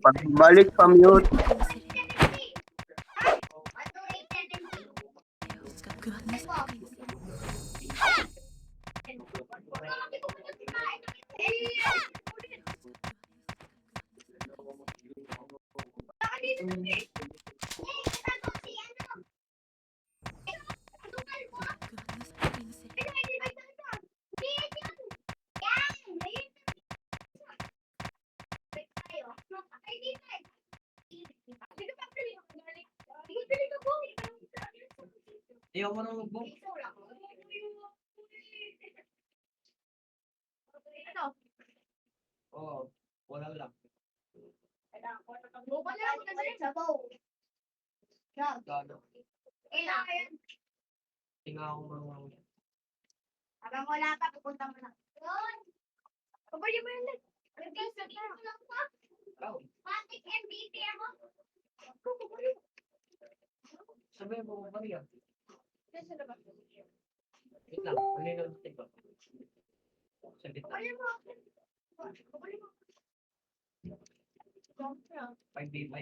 Pagbalik pa mute. Ayaw mo nang mag-book. Oo, wala lang. Gano. Tingnan ako mga Habang wala ka, pupunta mo na. Yun. Pabali mo yun. Matik MVP ako. sabihin mo, Maria. Wait lang, kanina yung stick ko. Saglit lang. Pabali mo. Pabali mo. 5v5.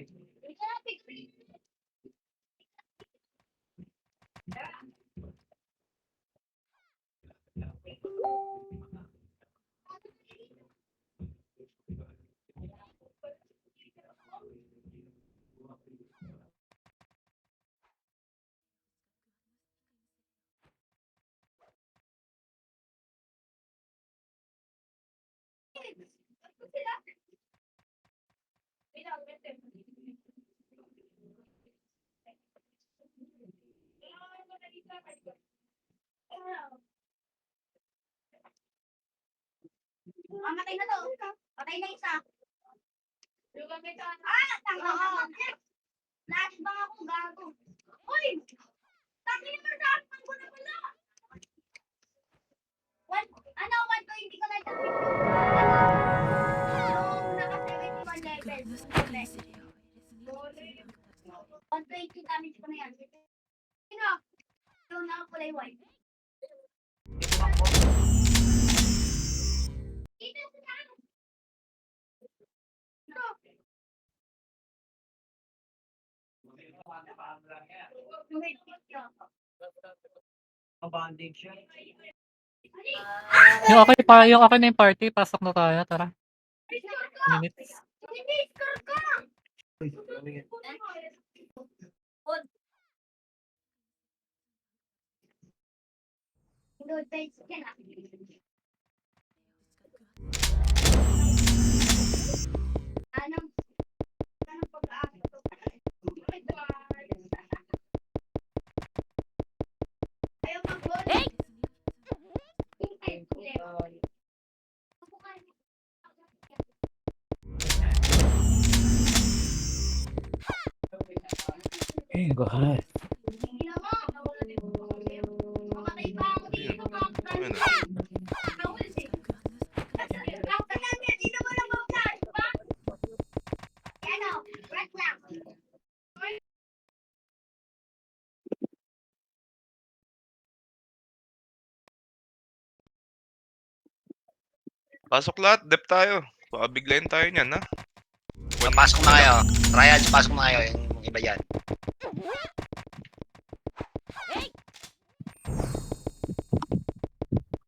Matay na to. Patay na isa. Tanga ka. Last bang ako, gago. Uy! Tangin mo sa akin ko na wala. 120 ko na ito. Yung naka 71 level. 120 damage ko na yan. Sino? Yung nakakulay white. Ito sa akin. Ito. Kabanding siya. Yung ako na yung party, pasok na tayo, tara. Minutes. Hindi, score ka! Good face ka na. Anong pag-aakit to? Ayaw mag-goal. Hey! God. Pasok lahat, dep tayo. Baka biglayin tayo niyan, ha? Pasok na kayo. Triads, pasok na kayo. Yung iba dyan.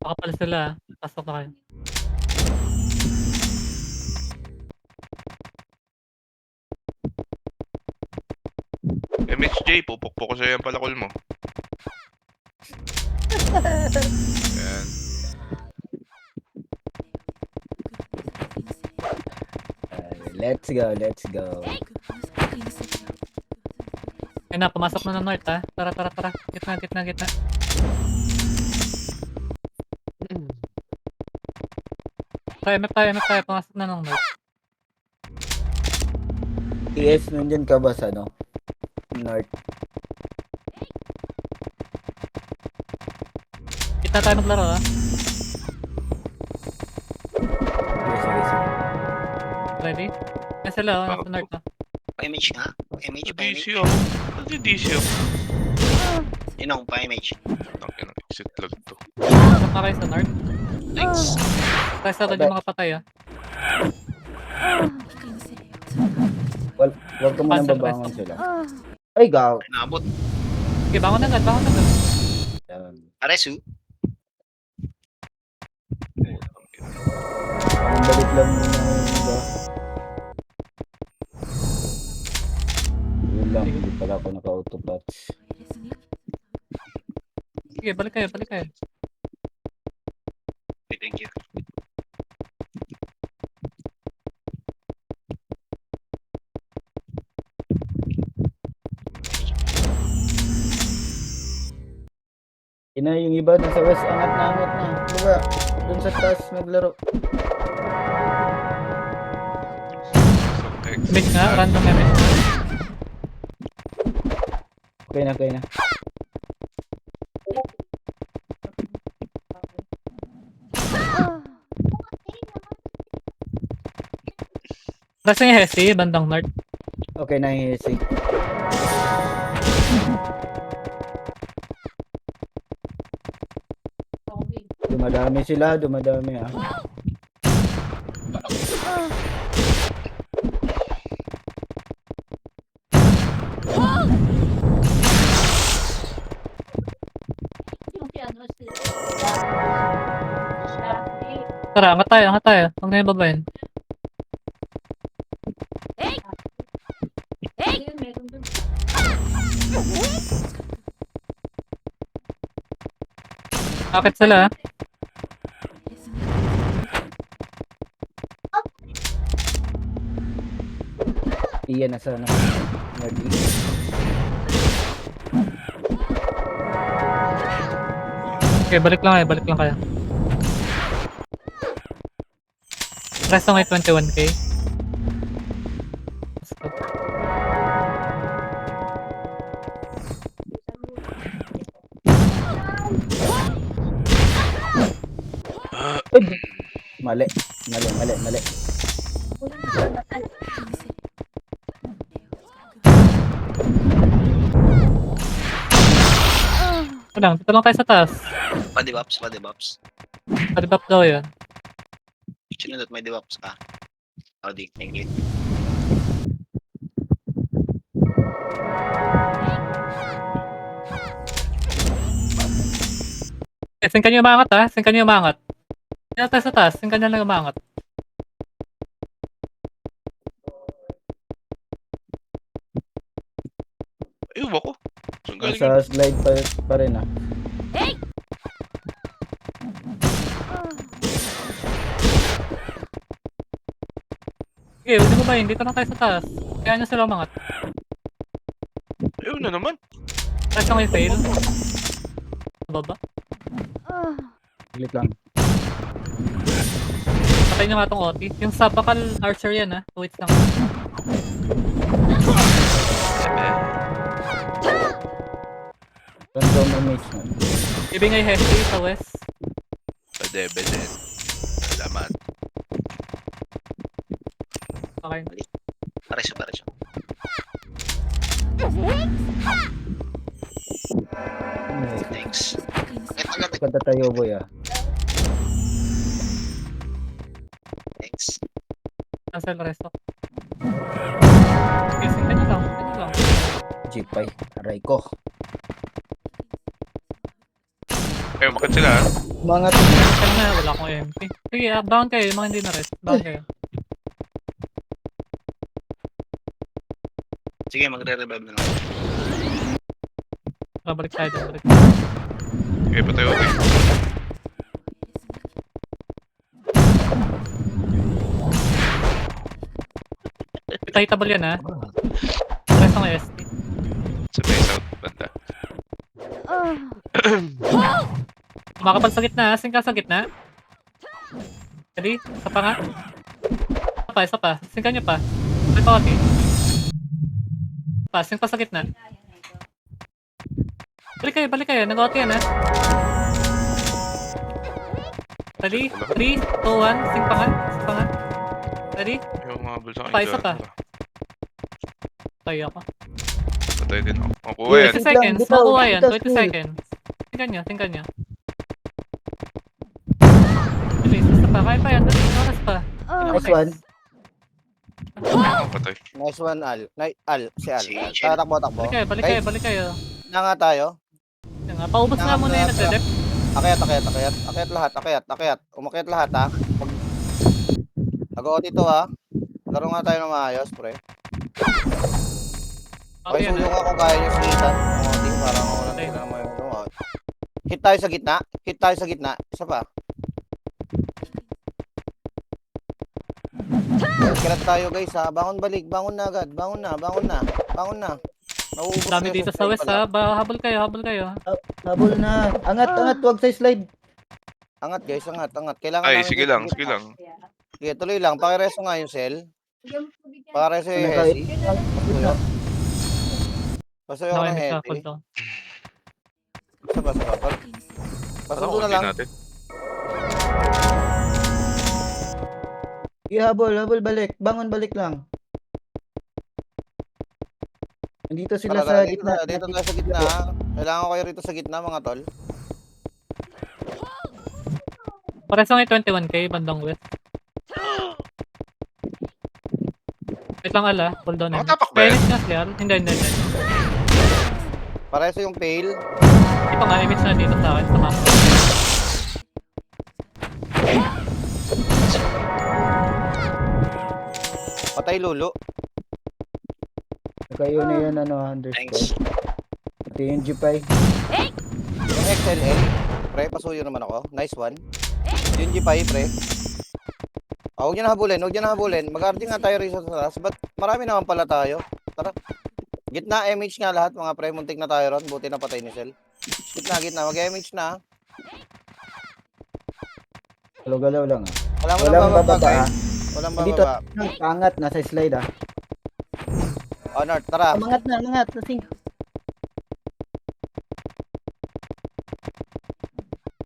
Baka pala sila, pasok na kayo. MHJ, pupukpok ko sa'yo yung palakol mo. Ayan. Let's go, let's go. Ayun na, pumasok na ng north, ha? Tara. Gitna. MF tayo, pumasok na ng north. TS, nandyan ka ba sa ano? North. Kita tayo maglaro ah. Sige. Ready? Yan sila oh, nasa north ah. Pa-image nga. Pa-image, pa-image. DC ako. Ano DC ako? Yun ang pa-image. Tangin ang exit lag to. Pasok na kayo sa north. Thanks. Tayo sa agad yung mga patay ah. Huwag ka munang Cancel, babangon sila. Ay, gaw. Naabot. Okay, bangon agad, bangon agad. Yan. Aresu. Ang balik lang muna yung iba. Yun lang, hindi pala ako naka-autopatch. Sige, balik kayo, balik kayo. Okay, thank you. Ina yung iba dun sa west, angat na. Diba, dun sa taas naglaro. Image nga, random image. Okay na. Nasa yung Hesi, bandang north. Okay na yung AC. Dumadami sila, ah. Tara, angat tayo. Huwag na yung babayin. Akit sila ah. Iyan na sana. Okay, balik lang kayo. Rest may 21k. Stop. Mali. Dito lang kayo sa taas. Pa-debuffs. Padibap daw yun. Sinunod may debuffs ka. Audi, thank you. Singkan nyo umangat ha. Hindi na tayo sa taas. Singkan nyo lang umangat. Ayun ako. Saan galing yun? Sa slide pa rin ah. Okay, huwag nyo babayin. Dito lang tayo sa taas. Kaya nyo sila umangat. Ayun na naman. Tayo sa may fail. Sa baba. Saglit lang. Patay nyo nga tong OT. Yung sabakal archer yan ha. Wait lang. Random image na. Ibingay Hesi sa west. Padebe din. Salamat. Okay. Aresu. Thanks. Agad. Kanta tayo boy ah. Thanks. Cancel resto. Okay, singkan nyo lang. Jeepay. Aray ko. Ayun, bakit sila? Mga Singkan na, wala akong MP. Sige, bound kayo. Yung mga hindi na rest. Bound kayo. Sige, magre-revive na lang. Balik tayo. Okay, patay ako. Titable yan ha. Rest ng ST. Sa may south banda. Kumakapal sa gitna ha. Sing ka sa gitna. Ready? Isa pa nga. Isa pa. Singkan nyo pa. May pawati. Sing pa sa gitna. Balik kayo. Nag-OT yan ha. Ready? 3, 2, 1. Sing pa nga. Sing pa nga. Ready? Yung mga bulsa Pa, isa pa. Tayo ako. Patay din ako. Makuha 20 yan. Wait lang, seconds. bitaw, Makuha yan. bitaw, 20 skill. seconds. Tingnan nyo. Tingnan nyo. Bilis. Basta pa. Kaya pa yan. Dali. Oras pa. Nice one. Patay. Nice one, Al. Al, si Al. Si Al. Chen. Takbo. Balik kayo. Balik Ay. kayo. Balik kayo. Na nga tayo. Yan nga. Paubos nga muna yung nagdedep. Akyat. Akyat lahat. Umakyat lahat, ha. Nag-OT to, ha. Laro nga tayo ng maayos, pre. Okay, Okay yan. sulong ako kaya nyo silitan. OT, parang ako lang Okay. tingnan naman yung hit tayo sa gitna. Isa pa. Kirat tayo, guys, ha. Bangon na agad. Bangon na. Nauubos Dami kayo dito sa slide west pala. ha. Habol kayo. Habol na. Angat, wag sa slide. Angat, guys, angat. Kailangan Ay, namin sige dito lang. sa Sige gitna. lang. Sige, tuloy lang. Pakireso nga yung cell. Pakireso yung Kahit- Hesi. Tuyo. Pasoy ako ng Okay, Hesi. cooldown. Saba. Pasundo na lang. natin. Habol, balik. Bangon, balik lang. Nandito sila Tara, sa gitna. Dito tayo sa gitna. Kailangan ko kayo rito sa gitna, mga tol. Pares lang yung 21k. Bandang west. Wait lang ala. Cooldown na. Nakatapak ba yan? Image nga siya. Hindi. Pareso yung fail. Ito nga. Image na dito sa akin. Sa map. Patay lulo. Kayo na yan, Thanks. underscore. Ito yung G5. Yung XLL. Pre, pasuyo naman ako. Nice one. Yung G5, pre. Huwag niyo na habulin. Mag-arting nga tayo rin sa taas. Ba't marami naman pala tayo? Tara. Gitna, MH nga lahat, mga pre. Muntik na tayo ron. Buti na patay ni Cell. Gitna. Mag-MH na. Galaw-galaw lang. Walang Walang bababa, bababa. guys. Walang Dito, bababa. angat, nasa slide. Honor, tara. Mangat na. Lasing.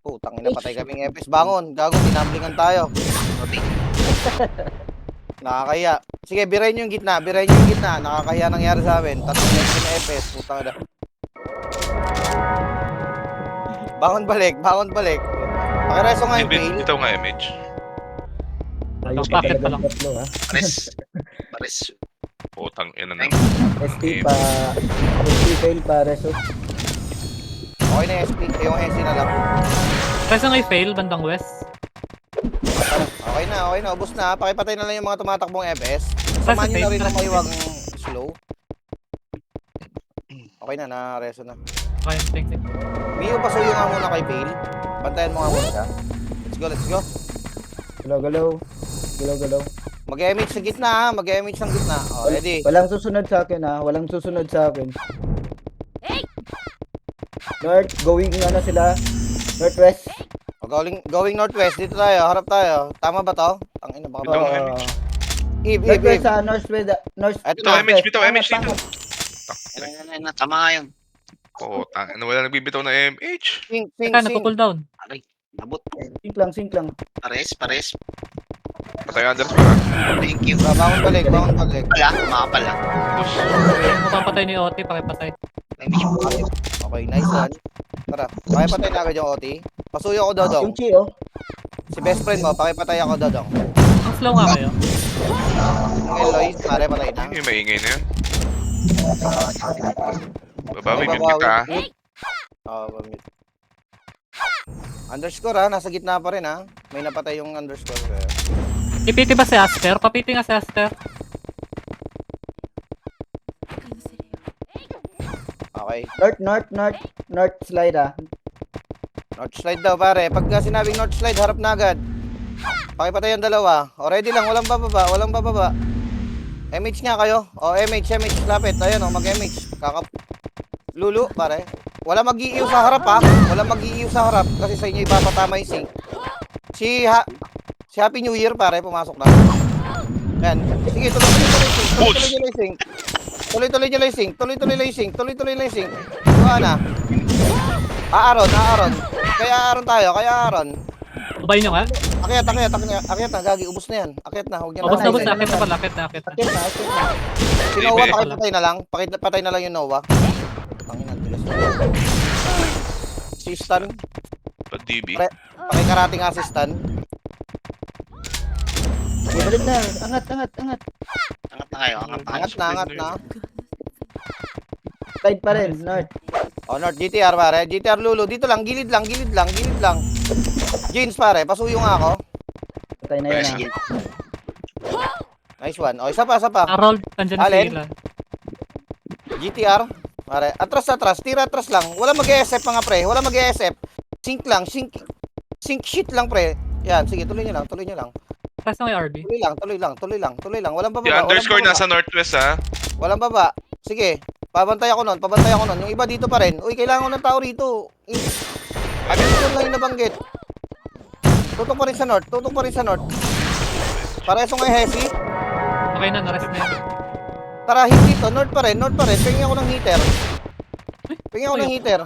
Putang ina, patay kaming EPS. Bangon, gago, tinamblingan tayo. Nakakaya. Sige, birayin nyo yung gitna. Nakakaya nangyari sa amin. Tatlong na EPS. Putang ina. Bangon balik. Pakireso nga yung fail. Ito nga image. Ayos ka Bakit talagang pa lang? tatlo, ha? Pares. Putang ina na. ST fail pa, reso. Okay na SP. Yung SC na lang. Pares lang yung fail. Bandang west. Okay na. Ubus na. Pakipatay na lang yung mga tumatakbong EPS. Pares Samahan nyo na fail. rin ang maiwag slow. Okay na. Na-reso na. Okay, thanks. Mio, pasuyo nga muna kay fail. Bantayan mo nga muna siya. Let's go. Galaw-galaw. Mag-MH sa gitna, ha. Mag-MH ng gitna. Oh, ready. Walang susunod sa akin, ha? North, going sila. Northwest. Oh, going northwest. Dito tayo. Harap tayo. Tama ba to? Ang ina, baka Ito ba? ang image. Northwest sa northwest. Ito Ito na. image. Bitaw image dito. Ayun na. Tama nga yun. Putang ina. Wala nagbibitaw na MH. Sing. Teka, nagko-cooldown. Aray. Nabot. Sync lang. Pares. Patay underscore. Thank you. Bangon balik. Makapala. Push. Mapapatay ni OT. Pakipatay. Okay, nice one. Tara. Pakipatay na agad yung OT. Pasuyo ako, Dodong. Yung Chi, oh. Si best friend mo, pakipatay ako, Dodong. Ang slow nga kayo. Yung Eloy, pare patay na. Yung maingay na yan. Babawi mute kita. Oo, mute. Underscore, ha. Nasa gitna pa rin, ha. May napatay yung underscore. Ipiti ba si Aster? Papiti nga si Aster. Okay. North slide, ha. North slide daw, pare. Pagka sinabing north slide, harap na agad. Pakipatay yung dalawa. O, ready lang. Walang bababa. MH nga kayo. O, MH. Lapit. Ayun, o. Mag-MH. Lulu, pare. Wala mag-iiw sa harap, ha. Kasi sa inyo ipapatama yung sync. Si Happy New Year, pare. Pumasok na. Yan. Sige, tuloy-tuloy yung sync. Tuloy-tuloy yung sync. Diba na? Aaron. Kaya Aaron tayo. Babayin nyo nga. Akyat na, gagi, ubos na yan. Akyat na, huwag niya Ubus na, ubus na. Nice. Akit na pala, akit na, akit na. Akit na, akit na. Si Noah, pakipatay na lang. Pakipatay na lang yung Noah. Tangin na, bilis. Si Stan, Pag DB. pakikarating assistant. Balik na. Angat. Angat na kayo, angat na. Angat na. Side pa rin, north. Oh, North, GTR pare. GTR Lulu. Dito lang, gilid lang. Jeans pare, pasuyo nga ako. Patay na yun Sige. Nice one. Oh, isa pa. Harold, andyan na Alin? sila. GTR. Pare, atras. Tira atras lang. Wala mag-ESF mga pre. Wala mag-ESF. Sync lang. Sync shit lang pre. Yan, sige, tuloy nyo lang. Press na kay RB. Tuloy lang. Walang bababa. Yung underscore walang bababa. nasa northwest ha. Walang baba. Sige, pabantay ako nun. Yung iba dito pa rin. Uy, kailangan ko ng tao rito. Dito lang yung nabanggit. Tutok pa rin sa north. Pareso nga Hesi. Okay na, na-rest na yun. Tara, hit dito. North pa rin. Pingin ako ng heater.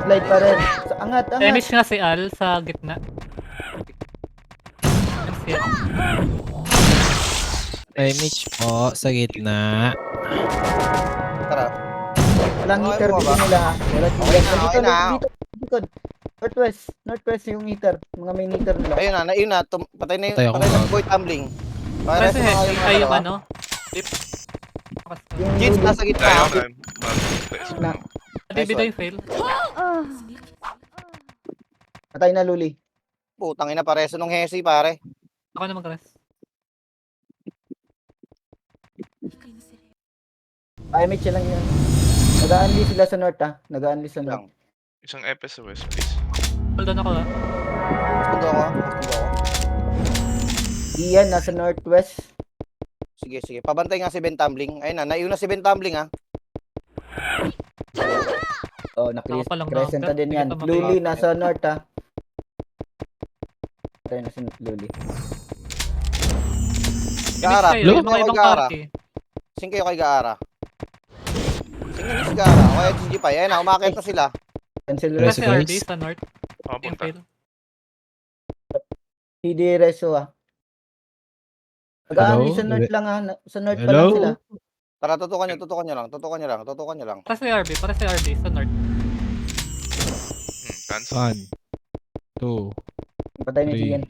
Slide pa rin. Angat. Damage nga si Al sa gitna. Yes, yes. Image po sa gitna. Tara. Walang Okay, heater mo dito ba? nila. Wala Okay na. Dito. Northwest yung heater. Mga main heater nila. Ayun na. Patay na Patay ako, patay na ah. boy tumbling. Press Pareso na nga Hesi. yung Ay, yung dalawa. ano. Dip. Yung Jeans Lulu. nasa gitna. Tayo Na. Bibida yung fail. Patay na Luli. Putang ina, pareso nung Hesi pare. Ako na mag-rest. IMH lang yun. Nag-unli sila sa north Nag-unli sa north. Isang FS sa west, please. Hold on ako ha. Sundo ako. Ian, nasa northwest. Sige. Pabantay nga si Ben Tumbling. Ayun na, naiuna si Ben Tumbling ha. Oh, Ako pa lang crescent na. din Hindi yan. kita Luli, nasa north Patay na si Luli. Gaara. Kayo, Sing yung mga kayo kay ibang Gaara. party. Sing kayo kay Gaara. Sing na si Gaara. O kaya GG5. Ayun na, umakit na sila. Cancel Press rest. si RB sa north. Oh, Yung punta. fail. CD Reso Nag-unli sa north lang Sa north pa lang sila. Tara, tutukan nyo lang. Press si RB. Press si RB sa north. Cancel. 1, 2, Patay na si Ian.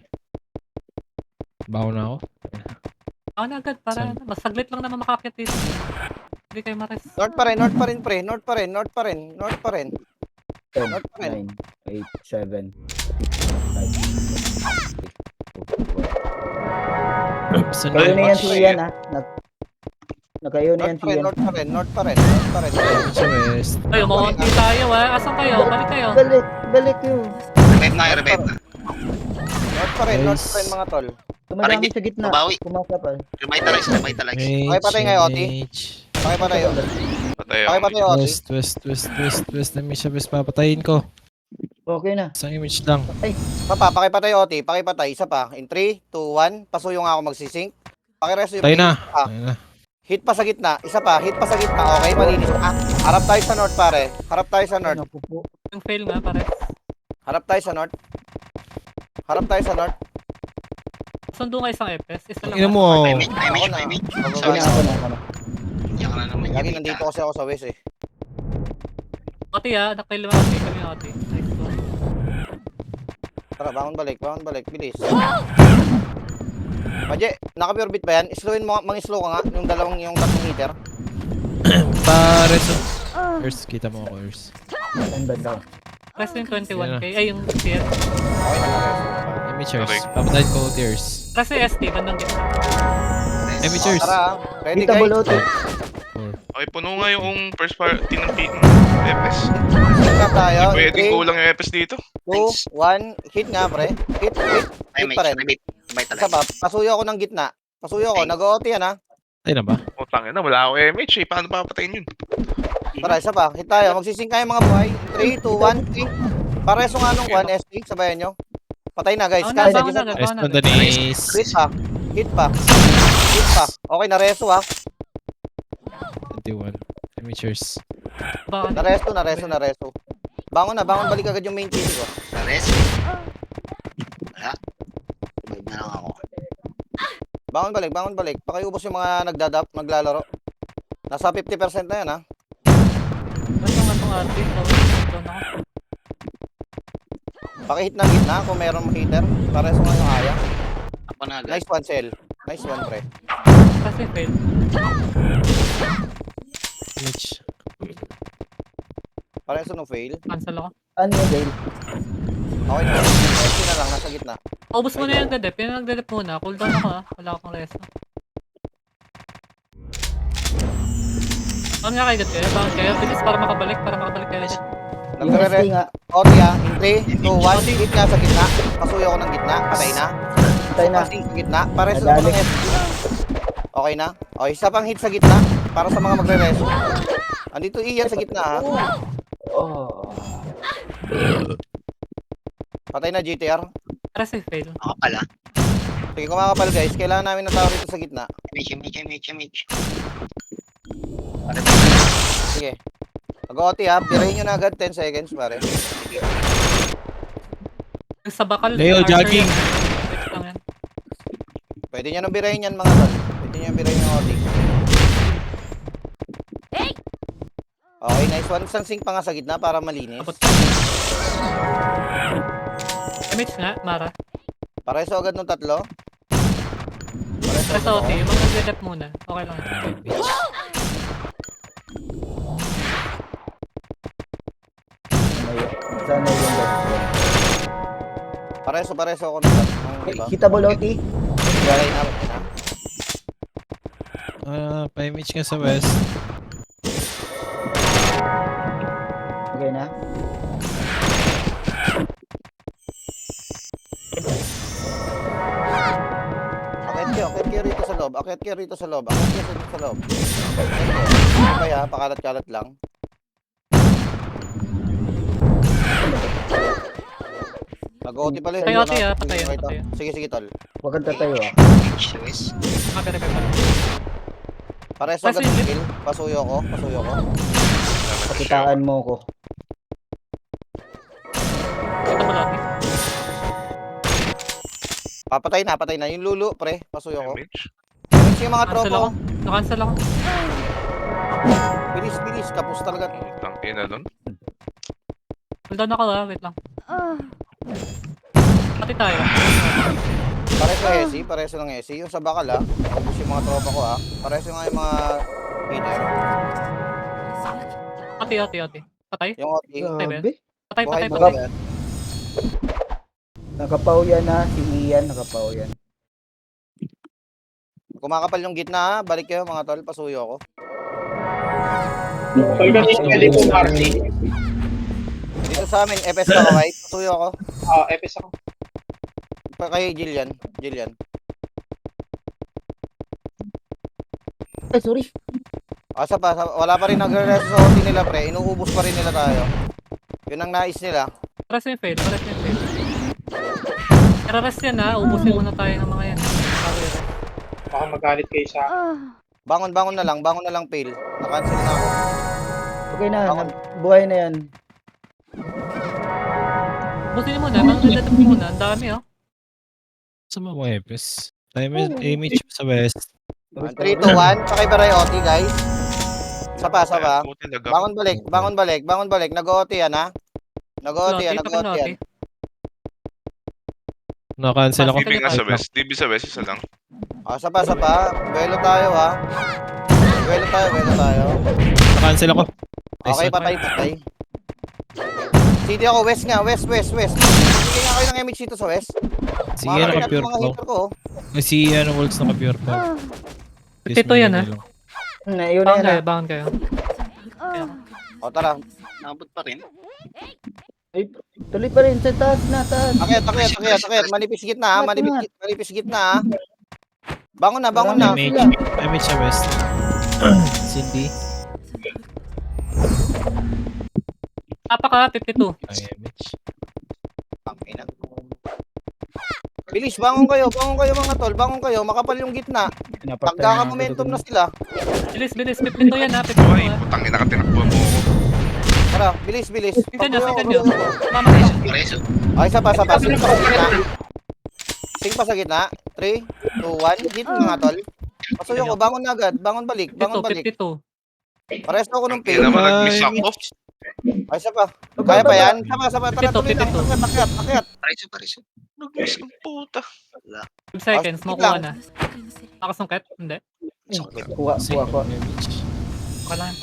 baho na ako. Ako na agad para Saan? mas saglit lang naman makakit dito. Hindi kayo ma-rest. North pa rin, pre. North pa rin. 10, North pa rin. 9, 8, 7, 5, Sa Nakayo na yan si North. Ian Nakayo na yan si Ian. North pa rin. sa west. Ay, umaunti tayo ha. Asan kayo? Balik kayo. Balik yun. Revive na. North pa rin mga tol. Tumadami sa gitna. Babawi. Kumasa pa. Revive talags. Okay, patay ngayon, Oti. Okay pa tayo. Patay Okay pa ako. tayo, Oti. West. Image sa west, papatayin ko. Okay na. Isang image lang. Pakipatay, Oti. Pakipatay. Isa pa. In 3, 2, 1. Pasuyo nga ako magsisync. Pakireso yung Patay na. Ah. Patay na. Hit pa sa gitna. Isa pa. Hit pa sa gitna. Okay, malinis. Harap tayo sa north, pare. Harap tayo sa north. Yung fail nga pare. Harap tayo sa north. Sundo nga isang FS. Isa lang. Ina mo. Image. Ako na. Okay na. Yan ka na naman. Lagi nandito kasi ako sa west eh. Oti ha. Nakill mo Oti. Kami Oti. Nice one. Tara, bangon balik. Bilis. Maje, naka-pure beat ba yan? Slowin mo, mang-slow ka nga. Yung tatlong meter. Pare sa... Earth, kita mo ako, Earth. Press yung 21k. Ay, yung CS. Okay na na. Image Okay. Earth. Papatayin ko, Earth. Press yung ST. Bandang gitna. Image Earth. Tara, ready Dito guys? bulutin. 4. Okay, puno nga yung first party ng FS. Hit nga tayo. Pwedeng 3, kulang yung FS dito. 2, 1. Hit nga, pre. Hit Image. pa rin. Revive Isa talags. pa, pasuyo ako ng gitna. Nag-OT yan ha. Patay na ba? O, tangin na, wala ako MH eh. Paano papatayin yun? Tara, isa pa. Hit tayo. Magsising kayo mga buhay. 3, 2, 1, 3. Pareso nga nung 1 ST. Sabayan nyo. Patay na guys. Ako na, Cancel. ako na. Rest on the knees. Hit pa. Okay, nareso ha. 21. Image Earth. Baka Nareso. Bangon balik agad yung main team ko. Rest. Bangon balik. Pakiubos yung mga naglalaro. Nasa 50% na yan, ha? Ito nga itong ate. Ito na ako. Pakihit ng gitna kung meron hitter. Pareso nga yung kaya. Ako na agad. Nice one, Cell. Nice one, pre. Kasi fail. Mitch. Pareso no fail. Cancel ako. Ano yung Dale? Okay na. SC na lang, nasa gitna. Ubus mo na yung dedep. Yung nagdedep muna. Cooldown ako ha. Wala akong resto. Ano nga kayo dito? Bakit kayo? Bilis para makabalik kayo. Yung ST nga. OT, ha? In 3, 2, 1. Hit nga sa gitna. Pasuyo ko ng gitna. Patay na. Patay na. Sa gitna. Pareso ako ng SC. Okay na? Okay, isa pang hit sa gitna. Para sa mga magre-reso. Andito Ian sa gitna, ha? Oh. Patay na GTR. Kasi fail. Ako pala. Sige, kumakapal guys. Kailangan namin ng tao rito sa gitna. Image. Sige. Mag-OT, ha? Birahin nyo na agad. 10 seconds, pare. Yung sa bakal. Leo, archer jogging. yan. Wait lang yan. Pwede nyo nang birahin yan, mga tol. Pwede nyo nang birahin yung OT. Okay, nice one. Isang sync pa nga sa gitna para malinis. Abot. Image nga, Mara. Pareso agad ng tatlo. Para sa OT, yung mga nagdedep muna. Okay lang. Sana yung best. Pareso ako ng iba. Hitable OT. Galay na. Pa-image nga sa west. Okay na. Akit kayo rito sa loob. Akit kayo rito sa loob. Okay ha, pakalat-kalat lang. Nag-OT pala yun. Patay OT, ha? Sige, Patay, okay, patay. Sige, tol. Huwag kang tatayo ah. West. Maganda ka pa. Pareso Kasi agad ng yun- kill. Pasuyo ko. Pakitaan mo ko. Kita mo lang. Patay na. Yung lulu, pre. Pasuyo ko. Image. Bilis yung mga tropa Cancel ako. ko. Na-cancel ako. Bilis. Kapos talaga. Tangin na doon. Cooldown ako ha. Wait lang. Pati tayo. Pareso ng SC. Yung sa bakal ha. Ubus yung mga tropa ko ha. Pareso nga yung mga hitter. OT. Patay. Yung OT. Grabe. Patay. Buhay. Nakapaw yan ha. Si Ian nakapaw yan. Kumakapal yung gitna ha. Balik kayo mga tol. Pasuyo ko. Dito sa amin. FS ka kaway. Pasuyo ko. FS ako. Kay Jillian. Ay, sorry. Wala pa rin nag-rest sa OT nila pre. Inuubos pa rin nila tayo. Yun ang nais nila. Pares yung fail. Pero rest yan ha. Ubusin muna tayo ng mga yan. Baka magalit kayo sa Bangon na lang fail. Na-cancel na ako. Okay na. Ako. Oh. Buhay na yan. Ubusin nyo muna. Mga nagdedep muna. Ang dami oh. Sa mga webs. Image sa west. 3, 2, 1. Pakibaray OT guys. Sapa. Puti laga. Bangon balik. Nag-OT yan ha. Nag-OT yan. Na-cancel ako. DB nga sa west. DB sa west, isa lang. Sapa. Duelo tayo ha. Duelo tayo. Na-cancel ako. Okay, patay. City ako, west nga. West. Sige nga kayo ng MH dito sa west. Sige, naka-pure mga pa. hitter ko. Si Wolves naka-pure pa. Ito yan, ha? Yun na yan ha. Bangon kayo. O tara. Nabot pa rin. Ay, tuloy pa rin sa taas na. Akit. Manipis gitna ha. Manipis gitna ha. Bangon na. Image sa west. Cindy. Napaka 52. Ay, image. Bilis, bangon kayo mga tol. Makapal yung gitna. Pagkaka-momentum na sila. Bilis. 52 yan ha. 52 Ay, ha. putangin na tinakbuhan mo ako. Tara, bilis. Sinkan nyo. Mama kayo. Pareso. Okay, sapa. Sing pa sa gitna. 3, 3, 2, 1. Hit mo nga, tol. Pasuyo ko, bangon na agad. Bangon balik, bangon 52, balik. 52. Pares ako ng Hindi pin. naman nag-miss ako. Ay, isa pa. Kaya pa yan? Sama, tara, Pito, tuloy lang. pito. Akyat. Pareso. Nag-miss ang puta. 2 seconds, Ah, makuha lang. na. Nakasungkit? Hindi. Kuha. Okay lang.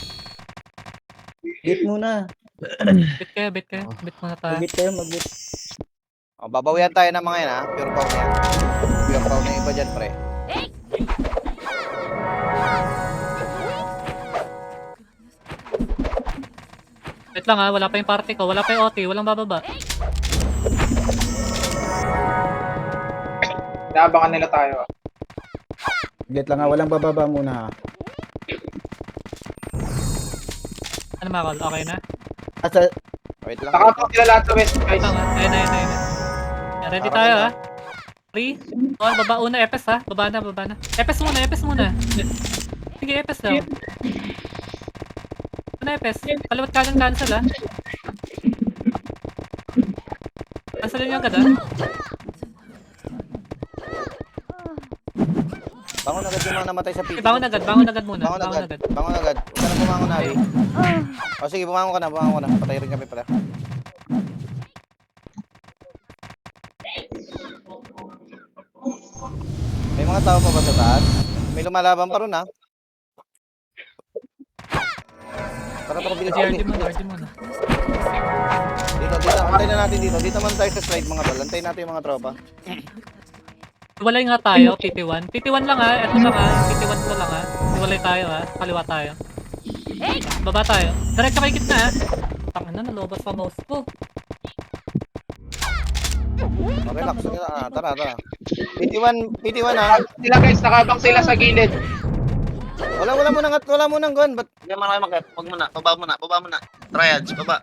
Bit muna. Bit kayo. Bit muna tayo. Magbit kayo, magbit. Oh, babawian tayo ng mga yan, ha? Pure power yan. Pure power na yung iba dyan, pre. Wait lang wala pa yung party ko. Wala pa yung OT. Walang bababa. Naabangan nila tayo. Saglit lang ha, walang bababa muna ha. Ano Makol? Okay na? Asa, Wait lang. Nakapag nila lahat sa west, guys. Tama. Ayun. Ready Para tayo na. 3, 1, baba una, epes baba na. Epes muna. Sige, epes lang. Ano epes? Kaliwat kanan cancel Cancel nyo agad Bangon agad yung mga namatay sa pito. Bangon agad muna. Bangon agad. Huwag ka na bumangon na, eh. O sige, bumangon ka na. Patay rin kami pala. May mga tao pa ba sa taas? May lumalaban pa ron, ha? Tara, bilis. RD muna. Dito. Antayin na natin dito. Dito man tayo sa slide, mga tol. Antayin natin yung mga tropa. Iwalay nga tayo, PT1. PT1 lang ito lang PT1 ko lang Iwalay tayo kaliwa tayo. Baba tayo. Diretso kay gitna Tangin na, nalobas pa mouse ko. Relax. Tara. PT1 ha. Sila guys, nakabang sila sa gilid. Wala munang gun. Ba't Hindi naman kayo mag-ep. Huwag muna. Baba muna. Triads. Baba.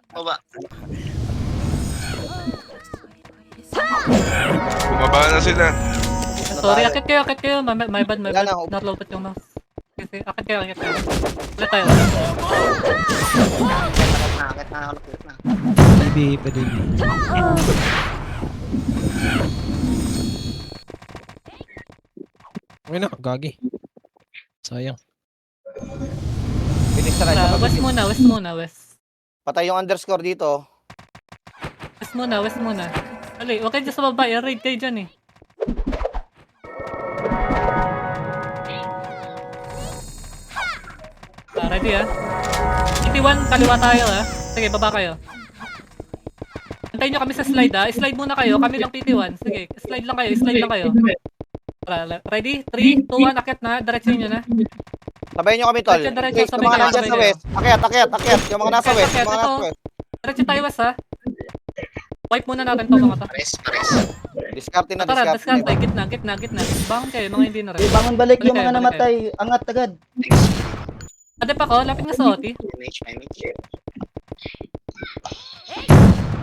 Bumaba na sila. Sorry, akit kayo. My bad. Wala na, Not-loaded yung mouse. Kasi, akit kayo. Wala tayo. Akit na. Pwede. Okay na, gagi. Sayang. bilis na West muna. Patay yung underscore dito. West muna. Ali, huwag kayo dyan sa baba. I-raid kayo dyan Ready PT1, kaliwa tayo Sige, baba kayo. Antayin nyo kami sa slide Slide muna kayo. Kami lang PT1. Sige, slide lang kayo. Tara, ready? 3, 2, 1, akit na. Diretso nyo na. Sabayin nyo kami, tol. Diretso, Yung mga nandyan sa west. Akyat. Yung mga nasa west. Diretso tayo west Wipe muna natin to mga to. Pares. Discarte na, Tara, discarte. discard. Gitna. Bangon kayo, mga hindi na rin. bangon balik yung Balik mga kayo. namatay. Angat agad. Adep ako, lapit nga sa OT. Image.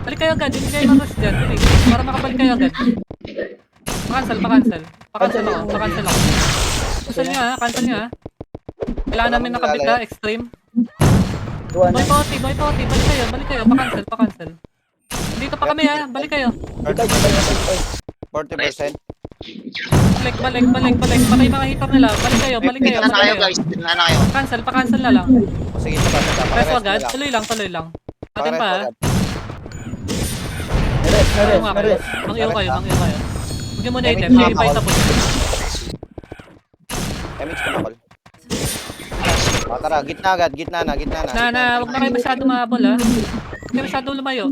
Balik kayo agad, hindi kayo maras dyan. Bilis, para makabalik kayo agad. Pa-cancel ako. Cancel nyo Kailangan namin nakabit extreme. Tuwa Boy na. pa OT. Balik kayo, pa-cancel. Dito pa kami balik kayo. 40%. Balik. Patay mga hitter nila. Balik kayo. Tingnan na kayo, guys. Tingnan na kayo. Pa-cancel na lang. Sige, sa Press agad. Tuloy lang. Atin pa Nares. Mang-iyo kayo. Huwag nyo muna item. May iba yung tapos. Image ko na, call. Tara, gitna na. Huwag na kayo masyado mahabol Huwag kayo masyado lumayo.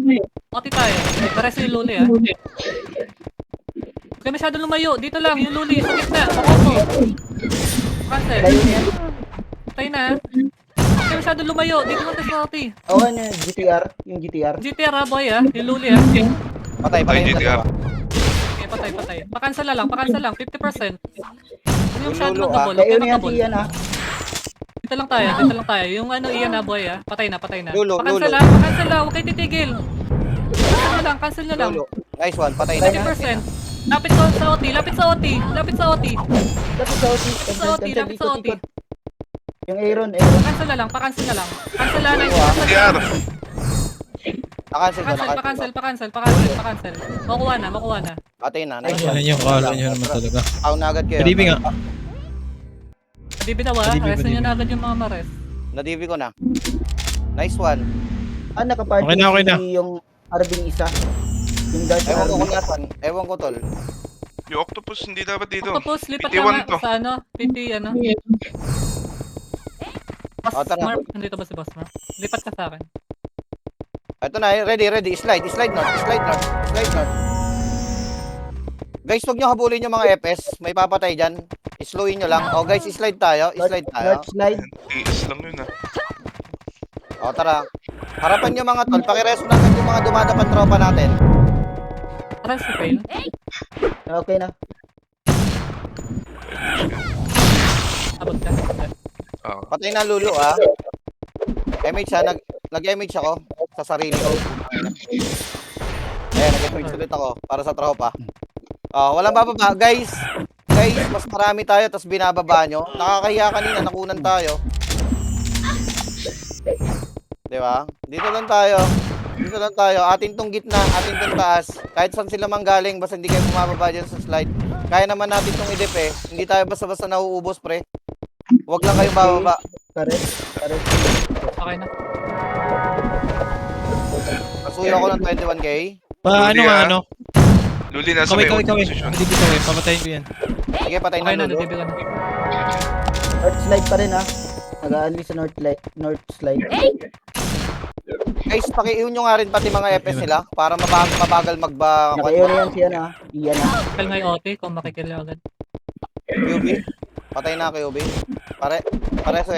Oti tayo. Pares yung luli Huwag kayo masyado lumayo. Dito lang, yung luli. Sa gitna. Pakoso. Cancel. Patay na Huwag kayo masyado lumayo. Dito lang tayo sa Oti. Okay na yung GTR. GTR boy yung luli Patay yung GTR. dalawa. Okay, patay. Pa-cancel lang. 50%. Huwag yung masyado Lulo, mag-double. Kayo Huwag na kayo yan, mag-double. Ian ha. Dito lang tayo. Yung Ian boy Patay na. Lulo. Pa-cancel lang. Huwag kayo titigil. Cancel nyo lang. Lulo. Nice one, patay na. 20%. Lapit sa OT. Lapit sa OT. Ikot. Yung Aaron. Pa-cancel na lang. Cancel na lang. GTR. Nakancel. Pa-cancel. Makuha na. Atay na, nice Ano one. yung kala nyo naman talaga. Tao na agad kayo. Padibi nga. Nadibi na wa, Nadibi, arrestin nyo nadibi. na agad yung mga mares. Nadibi ko na. Nice one. Nakaparty Okay na. yung Arbing isa. Yung Dark Ewan ko Arbing. kung nasan. Ewan ko, tol. Yung octopus hindi dapat dito. Tapos, lipat PT1 ka nga to. sa ano, PT ano. Boss tara. Mark, nandito ba si Boss Mark? Lipat ka sa akin. Ito na, ready. Slide north. Guys, huwag nyo habulin yung mga FS. May papatay dyan. Slowin nyo lang. O guys, slide tayo. North slide. Tiis lang yun ah. O tara. Harapan nyo mga tol. Pakireso lang yung mga dumadapan tropa natin. Tara si Fail. Okay na. Abot ka. Ah. Patay na Lulu ah. MH ha, nag-MH ako sa sarili ko. Ayan, nag-MH ulit ako para sa tropa. Walang bababa. Guys, mas marami tayo tapos binababa nyo. Nakakahiya kanina, nakunan tayo. Di ba? Dito lang tayo. Atin tong gitna, atin tong taas. Kahit saan sila manggaling, basta hindi kayo bumababa dyan sa slide. Kaya naman natin tong idip eh. Hindi tayo basta-basta nauubos pre. Huwag lang kayong bababa. Karet. Okay na. Pasuyo ako ng 21k. Ano nga ano? Luli nasa Kaway, may kaway. position. Nadibi kaway. Papatayin ko yan. Sige, patay Okay na na, Lulu. nadibi ka na. North slide pa rin ha. Nag-unleash sa north slide. Guys, pakiiwan nyo nga rin pati mga FS nila para mabagal magba... Nakayo na yan siya na. Iyan na. Fail nga yung OT kung makikill agad. QB. Patay na QB. Pare sa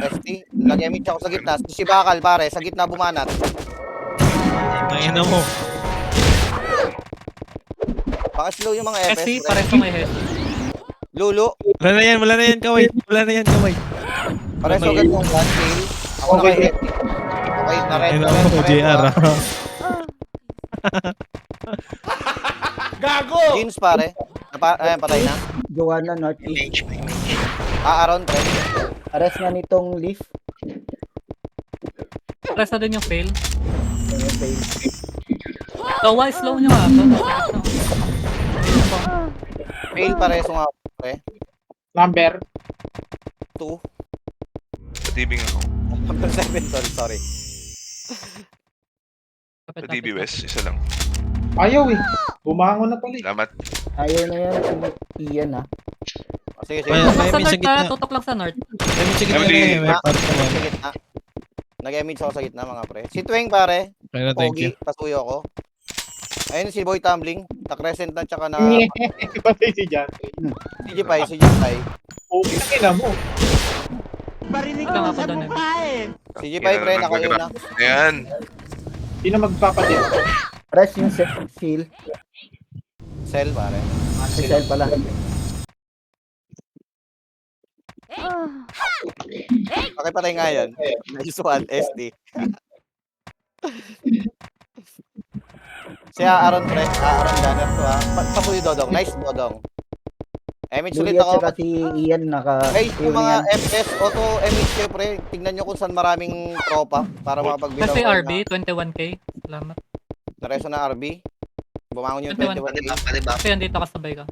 ST. Nag-emit ako sa gitna. Si Bakal pare, sa gitna bumanat. Tangin na mo. Pakislow yung mga FS. SC, pares sa may head. Lulu. Wala na yan kaway. Pare sa agad yung one kill. Ako na kay ST. Okay, na-red. Ayun ako, JR ah. Jeans pare. Ayan, patay na. Joanna northeast. Aaron, pre. Arrest nga nitong leaf. Pares na din yung fail. Ayun, fail. So, why slow nyo nga ito? Fail pare so nga pre. Number. 2. Patibing ako. Number 7 tol, sorry. Patibi West, isa lang. Ayaw eh. Bumangon na pala eh. Salamat. Ayaw na yan. Iyan ha. Sige. May Tutok lang sa sa north gitna. ha, tutok lang sa north. May sa gitna na Emily. yan. May part ka Sa gitna. Nag-emit ako sa gitna mga pre. Si Tweng pare. Kaya na, thank you. Pogi, pasuyo ko. Ayun si Boy Tumbling, na-crescent na tsaka na Patay si John. si Jipay. Okay na kina mo. Ito nga pa doon eh. Si Jipay pre, nakayo na. Ayan. Sino magpapatin? Arrest yung seal. Cell pare. Si Sel pala. Pakipatay nga yan. Nice one, SD. Si Aaron pre, Aaron Gunner to ha. Pasuyo Dodong, nice Dodong. Emich ulit Juliet ako. saka si Ian Guys, yung yun mga yan. FS, auto Emich kayo pre, tignan nyo kung saan maraming tropa para makapagbitaw. Kasi RB, 21k. Salamat. Nareso na RB. Bumangon yung 21. 21. Padibap. Kasi andito kasabay ka.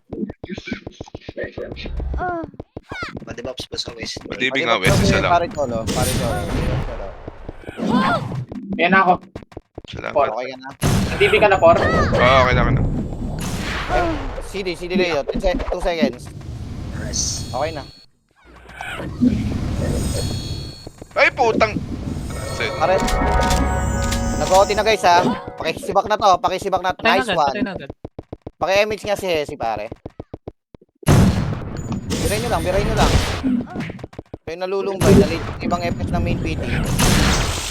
Padibaps pa sa west. Patibing nga West, isa lang. Pare Cholo. Ayan ako. Salamat. Okay ka na. Natibi ka na, Por. Okay na. CD Leo, 2 seconds. Press. Okay na. Ay, putang! Set. Pare. Nag-OT na guys ha. Pakisibak na to. Patay na Nice agad, one. patay na agad. Paki-image nga si pare. Birayin nyo lang. Kayo nalulumbay. Nalit ibang FS ng main PT.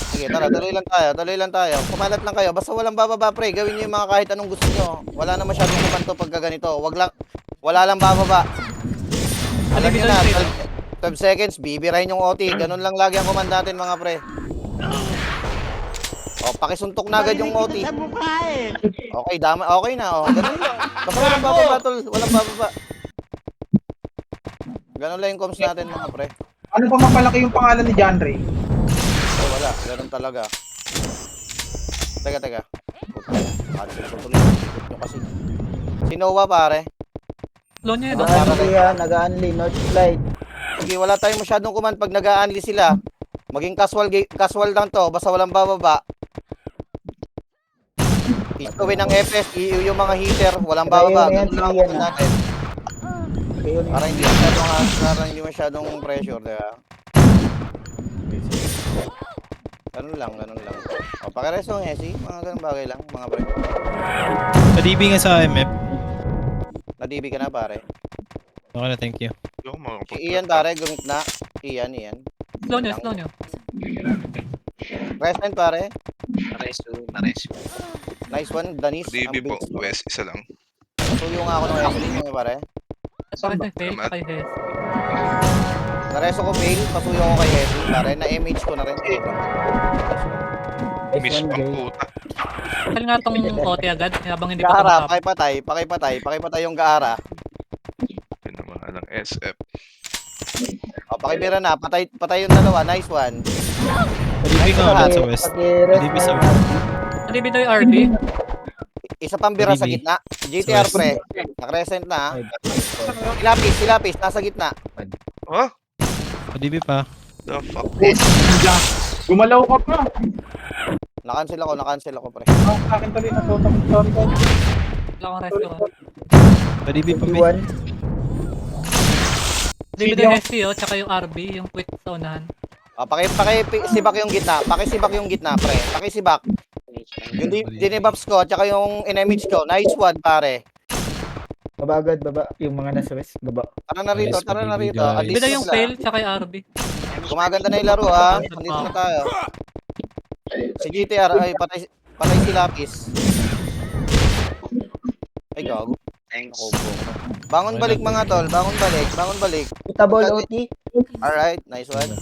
Sige, tara. Tuloy lang tayo. Kumalat lang kayo. Basta walang bababa pre. Gawin nyo yung mga kahit anong gusto nyo. Wala na masyadong kumanto pagka ganito. Wala lang bababa. Alam nyo na. 12 seconds. Bibirayin yung OT. Ganun lang lagi ang command natin mga pre. O, pakisuntok na agad yung OT. Okay, okay na. O, ganun lang. Basta walang bababa, tol. Walang bababa. Ganun lang yung comms natin, mga pre. Ano pa mapalaki yung pangalan ni John Ray? Wala. Ganun talaga. Teka. Tutuloy. Ikot nyo kasi. Si Noah, pare. Slow nyo yun. Nag-unli ha, nag-unli, north slide. Sige, wala tayong masyadong command pag nag-a-unli sila. Maging casual lang to, basta walang bababa. Istuwin ng FS, yung mga heater, walang bababa. Ayun, Ganun lang ang yan, command natin. Ayun, Para hindi masyadong pressure, diba? Ganun lang. O, pakireso ng Hesi, mga ganun bagay lang, mga pre. Pa-DB nga sa MF. Na-DB ka na, pare. Okay na, thank you. Hindi ako makakapag- Si Ian, pare, gumit na. Ian. Slow nyo. Present, pare. Pareso. Nice one, Danis. DB po, bilis mo. West, isa lang. Suyo nga ako ng Hesi niyo, pare. Saan ba? Fail pa kay Hes. Nareso ko fail, pasuyo ko kay Hesi, pare. Na-MH ko na rin. Miss S1 pang J. puta. Kaya nga tong kote agad, habang hindi pa Gaara, tumatap. pakipatay yung Gaara. Pinamaan ng SF. O, pakibira na, patay yung dalawa, nice one. Pa-DB nga ulit sa West. Pa-DB sa West. Hindi ba yung RB? Isa pang bira sa DB. gitna. GTR West. pre, naka-resent na. Ay, Si Lapis, nasa gitna. Huh? Pa-DB pa. The fuck? Gumalaw ka pa. Nakancel ako pre. Ang akin tuloy na total. Sorry ko. Wala akong resto ka. Pa-DB pa, May. 51. Hindi ba yung SC tsaka yung RB, yung quick sa unahan. O, pakisibak yung gitna. Pakisibak yung gitna pre. Pakisibak. Yung dinibaps ko, tsaka yung in-image ko. Nice one pare. Baba agad, baba. Yung mga nasa west, baba. Tara na rito. Guys. Hindi ba yung fail tsaka yung RB? Gumaganda na yung laro ha. Nandito na tayo. Si GTR, ay patay si Lapis. Ay gago. Thanks. Bangon balik mga tol. Bangon balik. Double OT. Alright, nice one.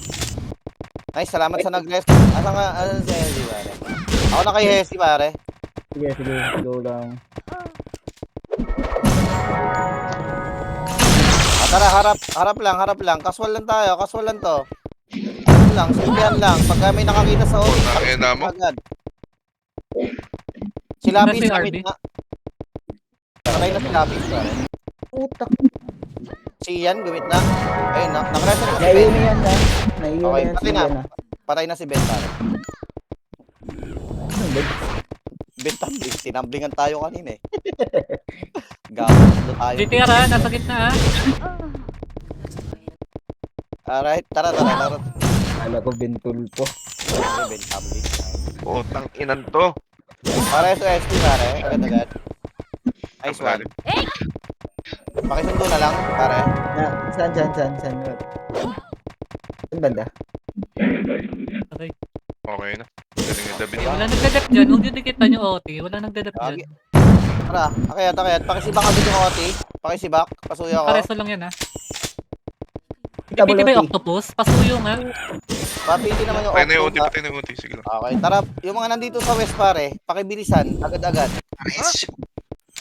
Nice, salamat sa nag-rest. Asan si Hesi pare? Ako na kay Hesi pare. Sige, go lang. Tara, harap lang. Casual lang tayo, casual lang to. Simplihan lang. Pagka may nakakita sa office, Tangin na mo. agad. Si Lapis Nasa namit RB? na. Patay na si Lapis pare. Putak. Si Ian, gumit na. Ayun na, nakareset na si Ben. Naiyo na yan ha. Naiyo Okay, na yan patay sila na. na. Patay na si Ben pare. Ano ba? Ben tumbling, tinamblingan tayo kanina eh. Gago tayo. GTR ha, nasa gitna ha. Alright, tara, laro. Kala ko bintulpo. Ben tumbling. Putang inan to. Pare sa ST pare, agad. Nice one. Pakisundo na lang, pare. Na, saan? Saan banda? Okay. Okay na. Galing yung David. Wala nagdadap dyan, huwag yung dikitan yung OT. Wala nagdadap dyan. Tara, akayat. Pakisibak agad yung OT. Pakisibak, pasuyo ako. Pareso lang yan ha. Double PT ba yung OT. octopus? Pasuyo nga. Papiti naman yung Patay na yung Octo. ulti, patay na yung ulti. Sige lang. Okay, tara. Yung mga nandito sa west pare, pakibilisan, agad-agad. Nice.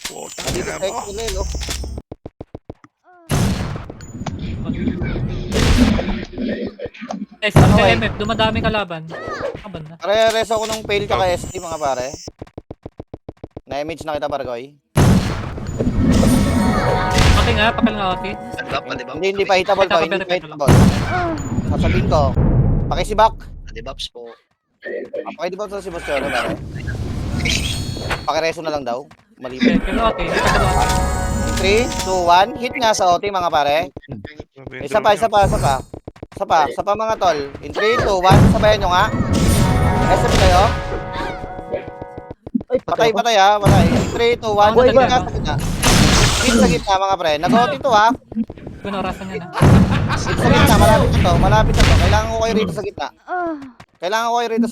Putang Nandito ina sa mo. XLL, oh. Eh, sa MF, dumadami kalaban. Kaban na. Rereso ko nung fail ka kay ST mga pare. Na-image na kita Bargoy. Okay nga, pakal nga OT. Padibuff. Hindi pa hitable to, hindi pa hitable. Sasabihin ko, pakisibak. Padibuffs po. Pakidibak sa si Boss Cholo pare. Pakireso na lang daw. Okay, Malipit. kaya OT. Dito ka lang. 3, 2, 1, hit nga sa OT mga pare. Isa pa mga tol. In 3, 2, 1, sabayan nyo nga. SF kayo. Ay, Patay ha, patay. In 3, 2, 1, Boy, hit nga sa gitna. Hit sa gitna mga pre. Nag-OT to ha. Pinarasan niya na. Hit sa gitna, malapit na to. Kailangan ko kayo rito sa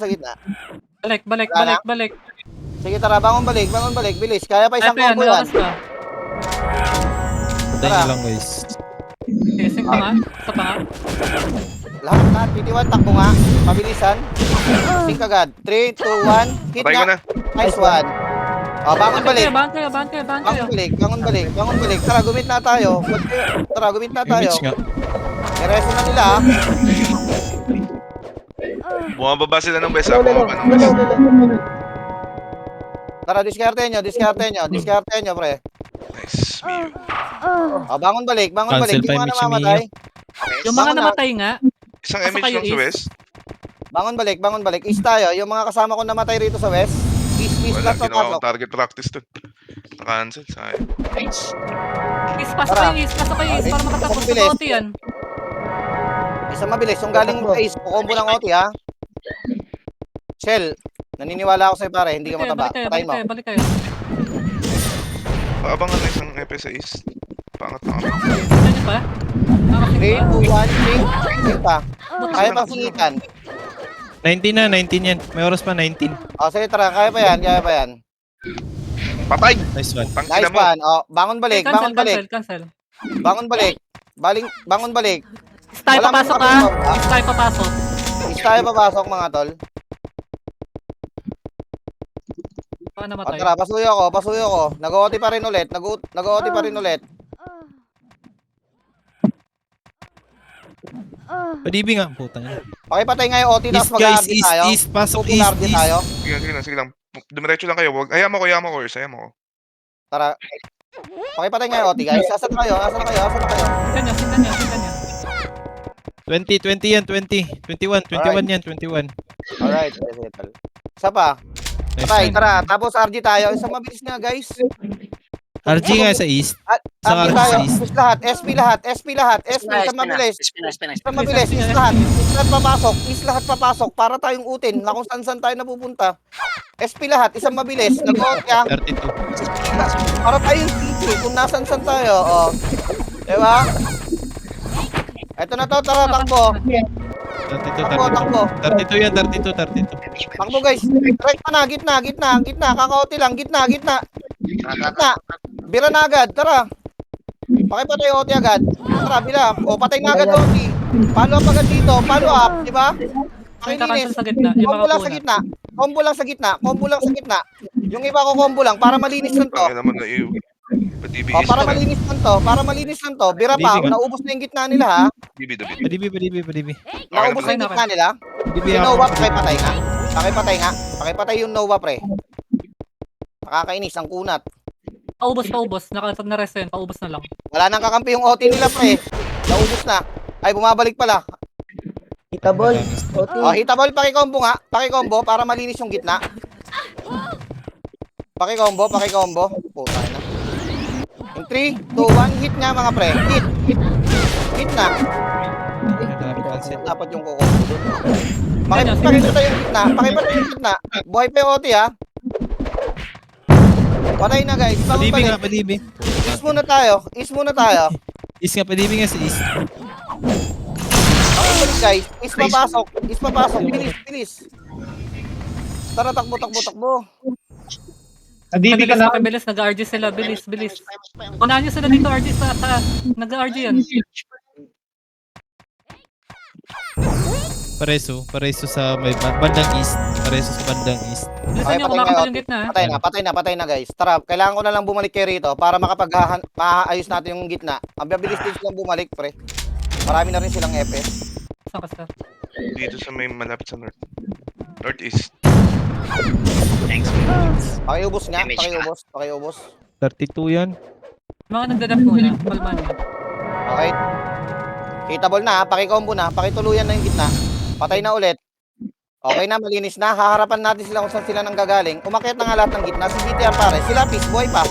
gitna. Balik. Sige tara, bangon balik, bilis. Kaya pa isang Ay, combo yan. malakas ka. Patay nyo lang, guys. Testing pa nga. Isa pa nga. Lahat, PT1, takbo nga. Mabilisan. Sink agad. 3, 2, 1, hit Patay ko nga. na. Nice one. O, bangon balik. Bangon balik. Tara, gumit na tayo. Image nga. Nireso na nila ha. Bumababa sila ng best. Lolo. Tara, diskarte nyo, pre. Nice. Miu. Oh, bangon balik, bangon Cancel balik. pa Yung yung mga Michi namamatay. Yung mga Bangon na. namatay nga, Isang Pasok image kayo, lang sa Is. west. Bangon balik, bangon balik. East tayo. Yung mga kasama ko namatay rito sa west. East, Wala, last ginawa papasok. akong target practice dun. Na-cancel, sayang. is, pasok Tara. kayo, is, pasok kayo, is, para makatapos sa Bilis. konti yan. Isang mabilis. Yung galing mo sa East, kukombo ng OT ha. Shell, naniniwala ako sa'yo pare. Hindi ka mataba. Balik kayo, Patayin mo. balik kayo. Paabangan na isang EP sa east. Pangat na kami. Kita niyo pa? 3, 2, 1, sing. Sing pa. Kaya pa singitan. 19 na, 19 yan. May oras pa, 19. O, sige tara. Kaya pa yan, kaya pa yan. Patay! Nice one. Tangina Nice mo. one. O, bangon balik, bangon balik. Cancel. Bangon balik. Bangon balik. Is tayo Wala papasok man ha? nakatulog, Is tayo papasok. Is tayo papasok mga tol. Baka O namatay. tara, pasuyo ko, pasuyo ko. Nag-OT pa rin ulit. Nag-OT pa rin ulit. Padibi nga, putang ina. Pakipatay nga yung OT, East tapos guys, mag-RD east, tayo. east. Pasok Open east, RD east. tayo. Sige lang. Dumiretso lang kayo. Wag. Hayaan mo ko, Ors. Hayaan mo ko. Tara. Pakipatay nga yung OT guys. Asan na kayo? Asan na kayo? Asan na kayo? Sinta niyo. 20 yan, 20. 21 yan, 21. Alright, sige tol. Isa pa. Nice Patay, one. tara. Tapos RG tayo. Isang mabilis nga guys. RG nga sa east. RG Saka tayo. east. Push lahat. SP lahat. SP lahat. SP. Isang mabilis. Isang mabilis. Is lahat. Is lahat papasok. Is lahat papasok. Para tayong utin. Na kung saan tayo napupunta. SP lahat. Isang mabilis. Nag-OT ah. 32. Para tayong TP. Kung nasan tayo. O. Diba? Ito na to. Tara, takbo. 32, Takbo. 32 yan, 32. Takbo guys. Right pa na. Gitna. Kakaoti lang. Gitna. Bira na agad. Tara. Pakipatay OT agad. Tara, bila. O, patay na agad OT. Follow up agad dito. Follow up. Diba? May Pakilinis. kakansel sa gitna. Yung Combo mga lang sa kuna. gitna. Combo lang sa gitna. Yung iba ko combo lang. Para malinis lang to. Tangina naman na iyo. Padibi O, east para pa. malinis lang to. Bira pa. Padibi. Naubos na yung gitna nila ha. Padibi. Padibi. Naubos na yung gitna nila. Padibi Yung ako. Nova, pakipatay nga. Pakipatay yung Nova, pre. Nakakainis, ang kunat. Paubos. Na-rest yun. Paubos na lang. Wala nang kakampi yung OT nila, pre. Naubos na. Ay, bumabalik pala. Hitable. OT. O, hitable, pakikombo nga. Pakikombo, para malinis yung gitna. Pakikombo. Puta na. In 3, 2, 1, hit nga mga pre. Hit na. Dapat yung kukombo dun. Pakipatay yung gitna. Buhay pa yung OT, ha. Patay na, guys. Bangon Padibi nga, balik. padibi. East muna tayo. East nga, padibi nga sa east. Bangon balik, guys. East papasok. Bilis. Tara, takbo. Nadibi ka na. Bilis, nag-RG sila. Bilis. Unahan niyo sila dito, RG sa taas. Nag-RG yan. Pareso sa may bandang east. Pareso sa bandang east. Bilisan niyo, patay kumakapal nga, yung gitna. Patay na, guys. Tara, kailangan ko na lang bumalik kayo rito para maayos natin yung gitna. Ang bibilis din silang bumalik, pre. Marami na rin silang FS. Saan ka, sir? Dito sa may malapit sa north. Northeast. Pakiubos nga, Image ka. pakiubos. 32 yan. Mga nagdadap muna. Palman niyo. Okay. Hitable na, pakikombo na, pakituluyan na yung gitna. Patay na ulit. Okay na, malinis na. Haharapan natin sila kung saan sila nang gagaling. Umakyat na nga lahat ng gitna. Si GTR pare. Sila, peace, buhay pa.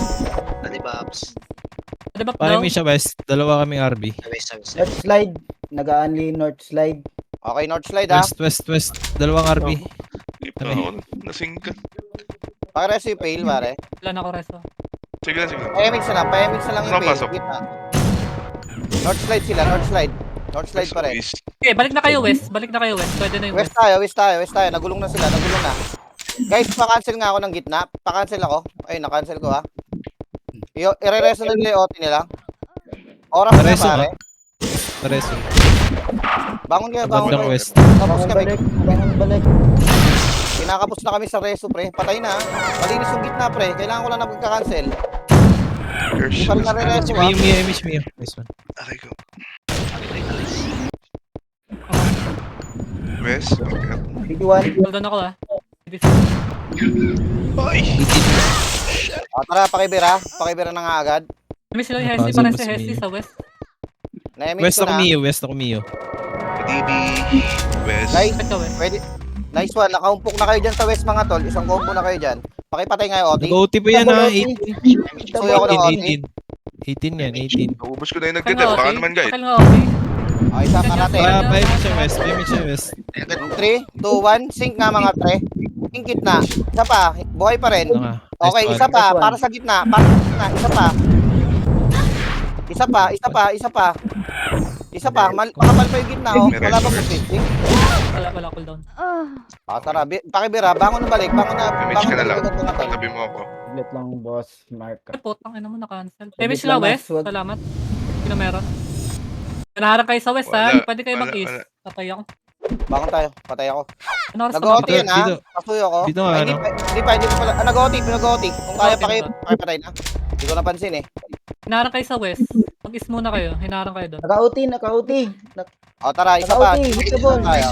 Nagdadap Paano daw. mi siya west? Dalawa kaming RB. North slide. Nag-only north slide. Okay, north slide ha. West. Dalawang RB. Lip na ako. Nasing ka. Pakireso yung fail, pare. Wala na ako resto. Sige lang. Payamix na lang yung Saan fail. pasok? Gitna. North slide sila, north slide pa rin. East. Okay, balik na kayo west. Pwede na yung West west. tayo. Nagulong na sila, Guys, pa-cancel nga ako ng gitna. Pa-cancel ako. Ay, na-cancel ko ha. I-re-reso na nila yung OT nila. Oras na Pareso pare. Pareso. Bangon Bandang kayo. west. Tapos kami. Bangon balik. Kinakapos na kami sa reso, pre. Patay na. Malinis yung gitna, pre. Kailangan ko lang na magka-cancel. Hindi pa rin nare-reso ha. Mio. Nice one. Okay, go. West. Okay. 51. Hold on ako ah. Ay! O, tara, pakibira. Pakibira na nga agad. May sila yung Hesi, Pasok para po si si Hesi Mio. sa west. Na-image West ko ako na. Mio, West ako Mio. DB, West. Guys, Ito west. pwede. Nice one. Nakaumpok na kayo dyan sa west mga tol. Isang combo na kayo dyan. Pakipatay nga yung Oti. Nag-OT pa yan ha, 18. Suyo ko ng Oti. 18 yan, 18. Naubos ko na yung Pakil nagdedep. nga, Baka okay? naman guys. Pakil nga, okay? Okay, isa karate. Para 5 siya West, 5 siya West. 3, 2, 1. Sync nga mga pre. Sync gitna. Isa pa. Buhay pa rin. Ano nga? Okay, Nice isa one. pa. Nice one. Para sa gitna. Para sa gitna. Isa pa. Isa pa. Isa pa. Isa pa. Isa pa. Makapal pa yung gitna. Oh. Wala ba positioning? Wala cooldown. Tara. Pakibira. Bangon na balik. Bangon na. Damage ka na lang. Bangon na. Tabi mo ako. Saglit lang, boss. Mark. Ay, putang ina mo, na-cancel. Saglit Damage sila lang, west. Max, wag. Salamat. Sino meron? Naharap kayo sa west ha. Wala, Pwede kayo wala, mag-east. wala. Patay ako. Bangon tayo. Patay ako. Ano oras na Nag-OT ba? yan ha. Dito. Pasuyo ko. Dito nga, Ay, ano? Hindi pa pala. Nag-OT. Pinag-OT. Kung kaya pakipatay na. Hindi ko napansin eh. Hinaharap kayo sa west. Mag-east muna kayo. Hinaharap kayo doon. Naka-OT. O tara. Isa pa. Naka-OT, Isa hitable. tayo.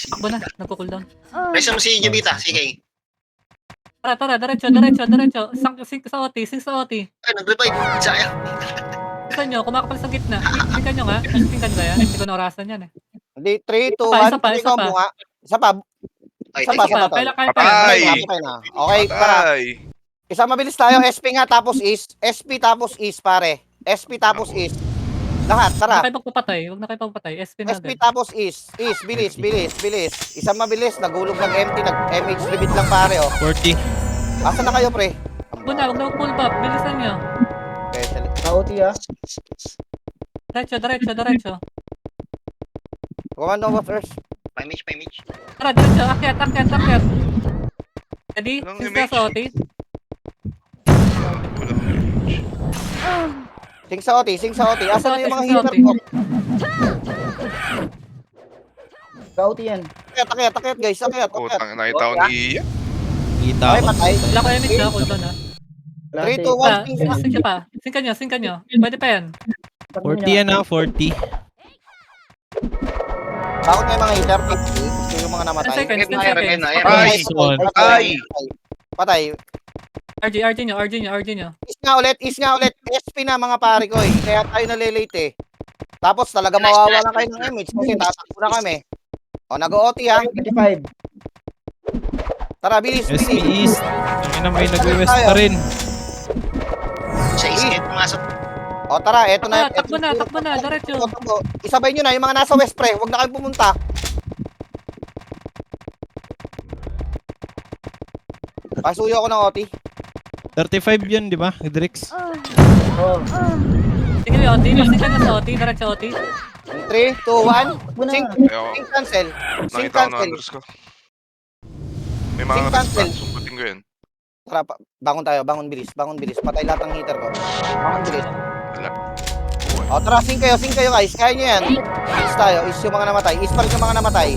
Takbo na. Nagko-cooldown. Press mo si Jubita. Sige. Tara. Diretso. Sink sa OT. Ay, nag-revive. Sayang. Saan nyo? Kumakapal sa gitna. Sinkan nyo nga. Sinkan ba yan? Hindi ko naurasan yan eh. Hindi. 3, 2, Isa 1. pa. Ikaw mo nga. Isa pa. Ay, Isa pa. thank you. Isa pa. Kaya Patay! Patay na. Okay. Tara. Patay! Isa mabilis tayo. SP nga tapos is. SP tapos is pare. SP tapos is. Lahat. Huwag Tara. na kayo pagpapatay. SP na SP agad. tapos is. Bilis. Isang mabilis. Nagulog ng empty. Nag-MH limit lang pare oh. 40. Asa na kayo pre? Huwag na mag-pull back. Bilisan nyo. Special. Naka-OT ha. Diretso. Commander of Earth. Pimage. Tara, diretso. Akyat. Ready? Walang Since image. nasa OT. Walang image. Sing sa OT. Asa na yung mga Sing sa hitter OT. ko? Naka-OT yan. Akit guys. Akit. Putang, nakita ko ni Ian. Kita Okay, ako. patay. Wala ko image ha. Cooldown ha. 3, 2, Sink 1. pa. Singkan nyo. Pwede pa yan. 40 yan ha, 40. Bakit may mga hitter? Ito yung mga namatay. 10 seconds. Revive na. Ayan. Patay! Nice one. Patay. RG nyo. Is nga ulit. SP na mga pare ko eh. Kaya tayo nalilate eh. Tapos talaga mawawala kayo ng image kasi tatakbo na kami. O, nag-OT ha. 25. Tara, bilis. SP East. Ang ina may nag-west pa rin. Sa escape pumasok. O, tara. Eto na. Takbo na. Diretso. Takbo. Isabay nyo na yung mga nasa west pre. Huwag na kayong pumunta. Pasuyo ako ng OT. 35 yun, di ba? Drix. Oh. Sige yung OT. Singkan nyo sa OT. Diretso OT. 3, 2, 1. Sync. Ayoko. Sync cancel. Sync Nakita ko na cancel. unders ko. May mga Sync cancel. response. Sumputin ko yun. Tara, bangon tayo. Bangon bilis. Patay lahat ng hitter ko. Bangon bilis. Wala. O, tara. Sync kayo guys. Kaya nyo yan. Is tayo. Is yung mga namatay. Is pa rin yung mga namatay.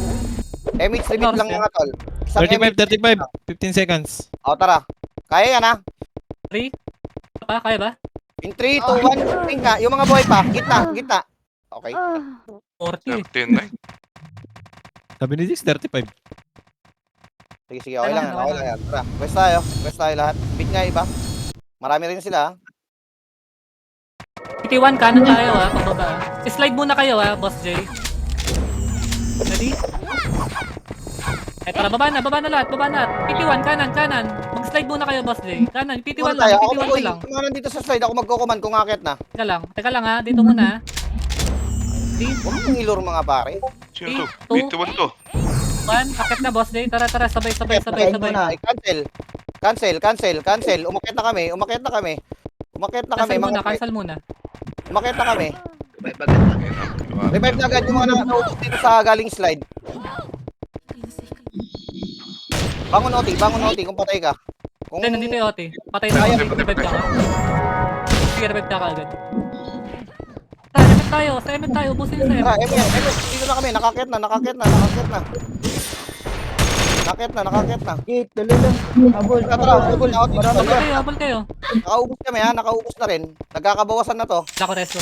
MH limit lang mga tol. Isang 35. 15 seconds. O, tara. Kaya yan ha. 3. Kaya ba? In 3, 2, 1. Sync ka. Yung mga buhay pa. Gitna. Okay. 40. 13 na. Sabi ni Dix, 35. Sige. Okay lang yan. Tara. Quest tayo lahat. Beat nga iba. Marami rin sila ha. PT1 kanan tayo ha. Pababa ha. Slide muna kayo ha, Boss J. Ready? Tara, baba na lahat. PT1 kanan. Mag-slide muna kayo, Boss J. Kanan, PT1 lang. Ako PT1 lang. mga nandito sa slide. Ako magkukuman kung akit na. Teka lang ha. Dito muna. Huwag mong ilor mga pare. Sino to? Two. BT1 to. 1. Akit na, Boss J. Tara. Sabay. Ay, cancel. Umakit na kami. Cancel muna. Umakit na kami. Revive agad na. Ayun na. Revive na agad yung mga naubos dito sa galing slide. Bangon OT kung patay ka. Kung Hindi, nandito yung OT. Patay na. Kaya, Revive ka ka. Sige, revive ka agad. Tara, sa MF tayo. Ubusin yung sa Tara, MF. dito na kami. Nakakit na. Nakakit na. Gate, tuloy lang. Abol. Habol kayo. Nakaubos kami ha. Nakaubos na rin. Nagkakabawasan na to. Nako, resto.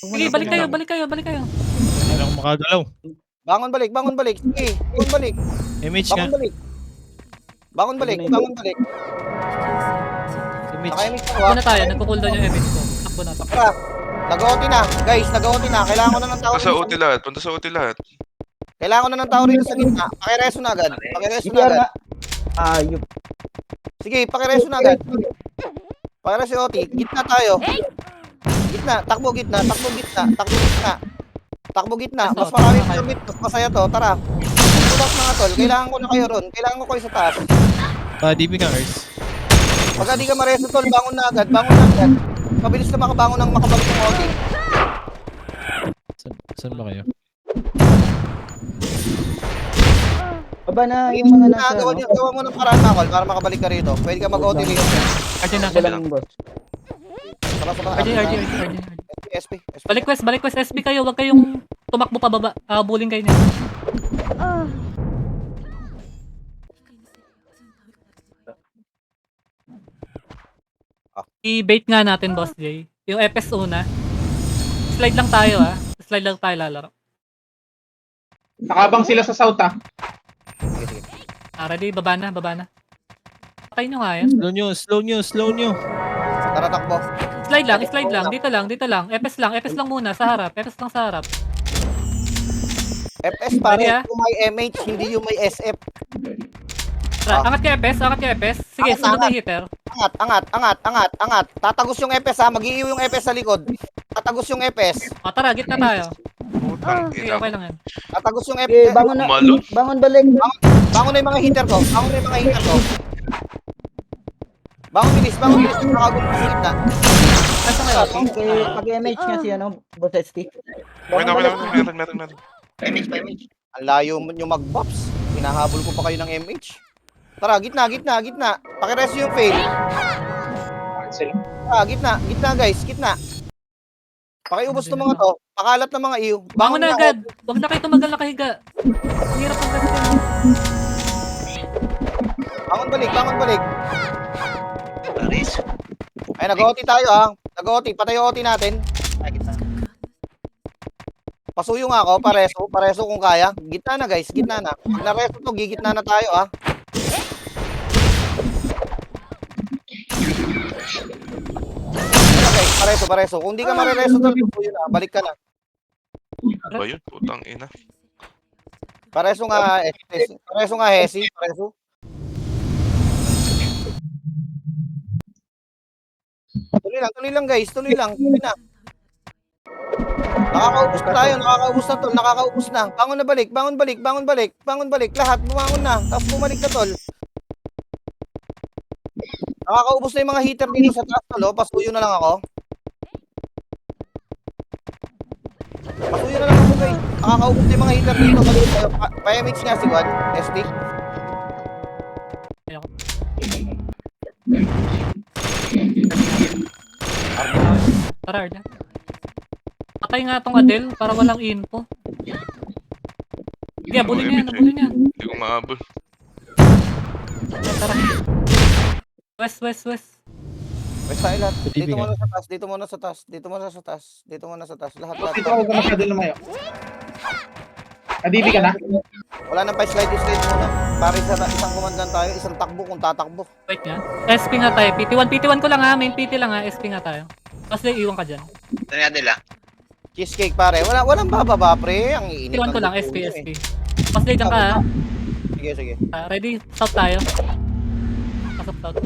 Sige, balik kayo. Hindi lang makagalaw. Bangon balik. Sige, bangon balik. MH nga. Bangon balik. Mitch. Naka-MH ako Takbo na tayo, nagko-cooldown yung MH ko. Takbo na, takbo. Tara. Nag-OT na. Guys, nag-OT na. Kailangan ko na ng tao Punta sa rito OT lahat. Punta sa OT lahat. Kailangan ko na ng tao rito sa gitna. Pakireso na agad. Pakireso na CPR agad. nga. Ayup. Sige, pakireso na agad. Pakireso OT. Gitna tayo. Gitna. Takbo gitna. Takbo gitna. Takbo gitna. Takbo gitna. Mas marami pa kami. Mas masaya to. Tara. Tulak mga tol. Kailangan ko na kayo ron. Kailangan ko kayo sa taas. DB ka, Ers. Pagka di ka mareso tol, bangon na agad. Bangon na agad. Mabilis na makabangon ng makabalik ng OT. Saan ba kayo? Baba na yung mga nasa... Gawa mo ng paraan Makol para makabalik ka rito. Pwede ka mag-OT rito. RJ na, Wala lang, boss. Saka. RJ. SP. Balik quest, SB kayo, wag kayong tumakbo pababa. Bullying kayo niya. I-bait nga natin, Boss Jay. Yung FS una. Slide lang tayo, ha. Slide lang tayo lalaro. Nakabang sila sa south ah. Sige. Ready? Baba na. Patay nyo nga yan. Slow nyo. Tara, takbo. Slide lang. Dito lang. FS lang muna, sa harap. FS lang sa harap. FS pare, Ready, ah? yung may MH, hindi yung may SF. Tara, angat kay FS. Sige, Angat, sunod na angat. hitter. Angat. Tatagos yung FS ha, mag-iiw yung FS sa likod. Tatagos yung FS. O, tara, gitna tayo. Putang Sige, ina. okay lang yan. Tatagos yung Okay, FS. bangon na. Umalo. Bangon balik. Bangon na yung mga hitter ko. Bangon bilis. Nakagulo sa gitna. Asa kayo? Pag-MH nga si ano, boss ST. Okay na. Meron. MH. Ang layo nyo mag-bops. Hinahabol ko pa kayo ng MH. Tara, gitna. Pakireso yung fail. Sila. Tara, gitna guys, gitna. Pakiubos ng mga to. Pakalat ng mga iyo. Bangon na agad. Huwag na kayo tumagal na kahiga. Ang hirap ang kasi. Bangon balik. Paris. Ay, nag-OT tayo ha. Patay yung OT natin. Pasuyo nga ako, pareso kung kaya. Gitna na guys, gitna na. Pag nareso to, gigitna na tayo ha. Guys, pareso. Kung di ka marereso to, pasuyo na. Balik ka na. Ano ba yun? Putang ina. Pareso nga, Hesi. Tuloy lang guys, tuloy lang. Nakakaubos na tayo, nakakaubos na. Bangon balik. Lahat, bumangon na. Tapos bumalik na tol. Nakakaubos na yung mga heater dito sa taas tol. Pasuyo na lang ako. Guys. Nakakaubos na yung mga heater dito. Pa-MH nga si Juan, ST. Tara, Arda. Patay nga tong Adel para walang info. Sige, abulin niya. Hindi ko maabol. Tara. West. West tayo lahat. Dito Dito muna sa taas. Lahat. Dito ako ka masyado lumayo. Nadibi ka na? Wala nang pa-slide muna. Para sa isang kumandan tayo, isang takbo kung tatakbo. Wait nga. SP nga tayo. PT1 ko lang ha. Main PT lang ha. SP nga tayo. Tapos iwan ka dyan. Ito na nila. Cheesecake pare. Walang bababa pre. Ang iinit. PT1 ko lang. ng SP. dulo, eh. Tapos dyan ka ha. Sige. Ready? South tayo. Pasok south.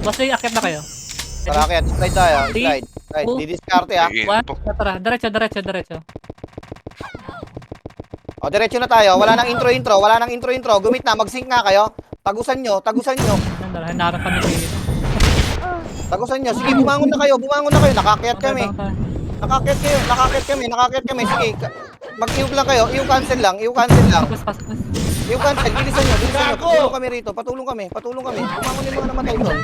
Tapos akit na kayo. Tara kaya, slide tayo. Slide. two, Didiskarte ha. One. Tara. Diretso. O, diretso na tayo. Wala nang intro. Gumit na. Mag-sync nga kayo. Tagusan nyo. Hanarap kami dito. Tagusan nyo. Sige, bumangon na kayo. Nakakyat kami. Nakakyat kami. Sige. Mag-iw lang kayo. Iw cancel lang. Pas. Iw cancel. Bilisan nyo. Patulong kami rito. Patulong kami. Bumangon yung mga namatay doon.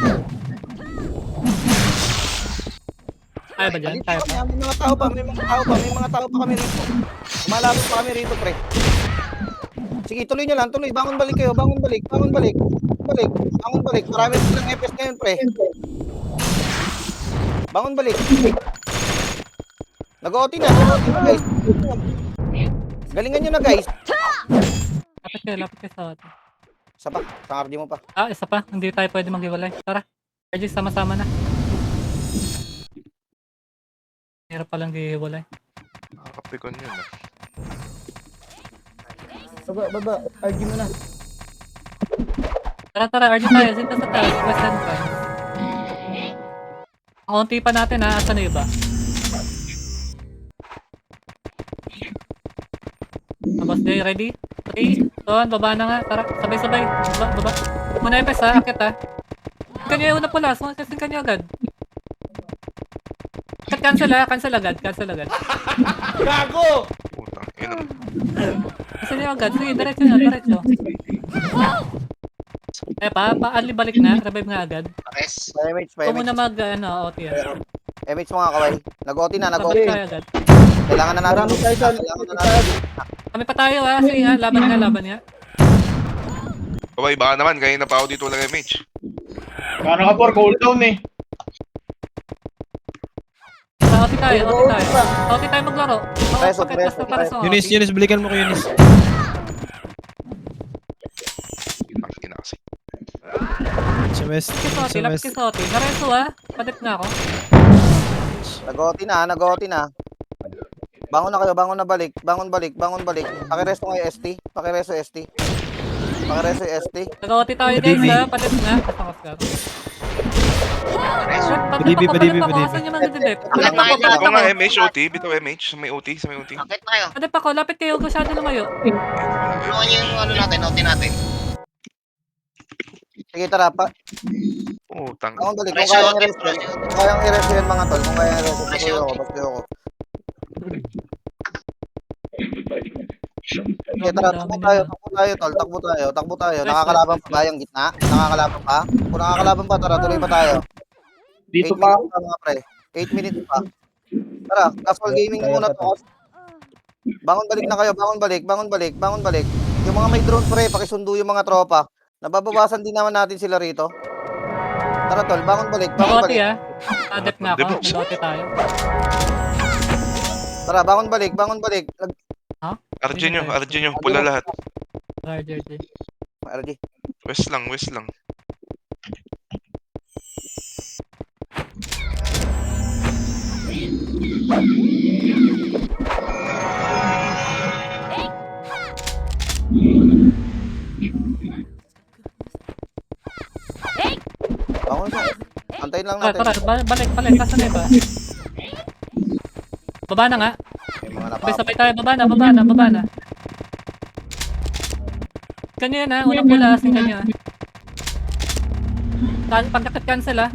Tayo ba dyan? Tayo pa. May mga tao pa kami rito. Malapit pa kami rito, pre. Sige, tuloy nyo lang. Bangon balik kayo. Bangon balik. Marami silang FS ngayon, pre. Bangon balik. Nag-OT na, guys. Galingan nyo na, guys. Lapit kayo sa atin. Isa pa. Sangardi mo pa. Isa pa. Hindi tayo pwede maghiwalay. Tara. RG, sama-sama na. Hirap palang hihiwalay. Nakakapikon yun ah. Baba. RG mo na. Tara, RG tayo. Sinta sa tayo. West End tayo. Ang konti pa natin ha. Asan na iba? Tapos day, ready? 3, 2, baba na nga. Tara, sabay-sabay. Baba. Muna yung pes ha. Akit ha. Kanya yung una pula. Sumasin ka niyo agad. Cancel ha. Cancel agad. Putang ina. Cancel niyo agad. Sige, diretso. Pa-ali balik na. Revive nga agad. Pares. Pa-MH, Ikaw muna OT ha. MH mga kaway. Nag-OT na, Babalik tayo agad. Kailangan na natin. Marami tayo dyan. Kami pa tayo ha. Sige ha. Laban nga. Kaway, baka naman, kanina pa ako dito lang MH. Paano ka, por? Cooldown eh. OT tayo. OT tayo maglaro. Preso. Eunice, balikan mo ko Eunice. Ang ina kasi. Sa west. Lapis OT. Nareso ha. Padip nga ako. Nag-OT na. Bangon na kayo, bangon balik. Pakiresto ngayon ST. Pakiresto ST. Nag-OT tayo guys ha. Padip nga. Padibi. Asan yung mga didip? Ako nga MH, OT. Bitaw MH. May OT. Akit na kayo. Padip ako. Lapit kayo. Masyado lumayo. Tulungan niyo yung ano natin, OT natin. Sige, tara. Putang. Bangon balik. Kung Preso kayang OT, i-resto. Kung kayang i-resto yan mga tol. Basuyo ako. Sige, tara. Takbo tayo. Nakakalaban pa ba yung gitna? Nakakalaban pa? Kung nakakalaban pa, tara. Tuloy pa tayo. Dito 8 pa. minutes pa mga pre. 8 minutes pa. Tara, casual gaming muna to. Bangon balik. Yung mga may drone pre, pakisundo yung mga tropa. Nababawasan din naman natin sila rito. Tara tol, bangon balik. OT ha. Padip nga ako. Nag-OT tayo. Tara, bangon balik. RG nyo. Pula lahat. RG. RG. West lang. Bangon na. Antayin lang natin. Tara, balik. Kasan na iba? Baba na nga. May mga Sabay tayo. Baba na. Kanya na. Unang pula. Asing kanya. Pagkakit cancel ha.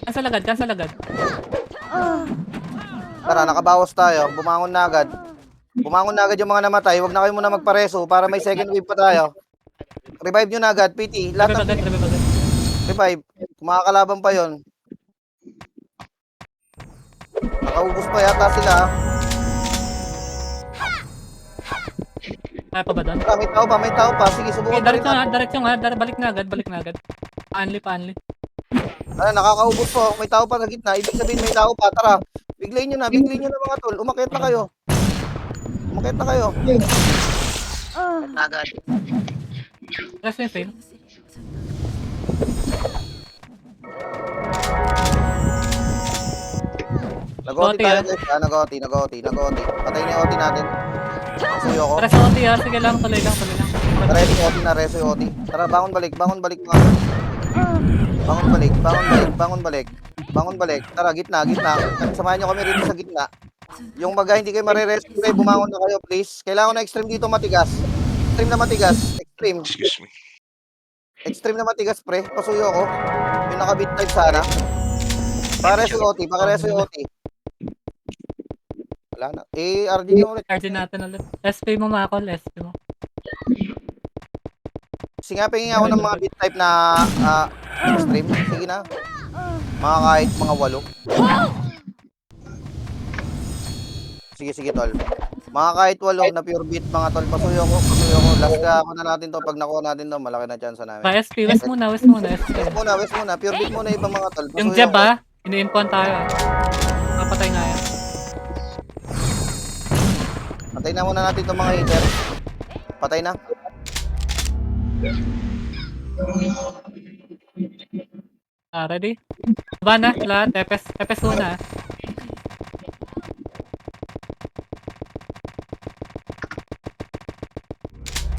Cancel agad. Tara, nakabawas tayo. Bumangon na agad yung mga namatay. Huwag na kayo muna magpareso para may second wave pa tayo. Revive nyo na agad, PT. Lahat ng Revive agad. revive. Kung makakalaban pa yon. Nakaubos pa yata sila. Kaya pa ba doon? Tara, may tao pa. Sige, subukan pa rin natin. Diretso nga. Balik na agad. Paanli. Tara, nakakaubos po. May tao pa sa gitna. Ibig sabihin may tao pa. Tara, biglayin nyo na mga tol. Umakyat na kayo. Agad. Rest yung fail. Nag-OT tayo guys. Nag-OT. Patay na yung OT natin. Suyo ko. Rest OT ha. Sige lang. Tuloy lang. Reso OT. Tara, bangon balik mga. Bangon balik. Tara, gitna. Samahan nyo kami rito sa gitna. Yung baga hindi kayo marerest, bumangon na kayo please. Kailangan na extreme dito matigas. Extreme. Excuse me. Extreme na matigas pre. Pasuyo ko. Yung nakabit type sana. Pakireso yung OT. Wala na. RG nyo ulit. RG natin ulit. SP mo Makol. SP mo. Singapin nga ako ng mga bit type na extreme. Sige na. Mga kahit mga 8. Sige tol. Mga kahit 8 na pure beat mga tol. Pasuyo ko. Last ka ako na natin to. Pag nakuha natin to, malaki na chance namin. SP. West muna. West muna. Pure beat muna ibang mga tol. Yung Jeb ha. Ini-infon tayo. Napatay nga yan. Patay na muna natin itong mga hater. Patay na. Ready? Baba na, lahat. Epes muna.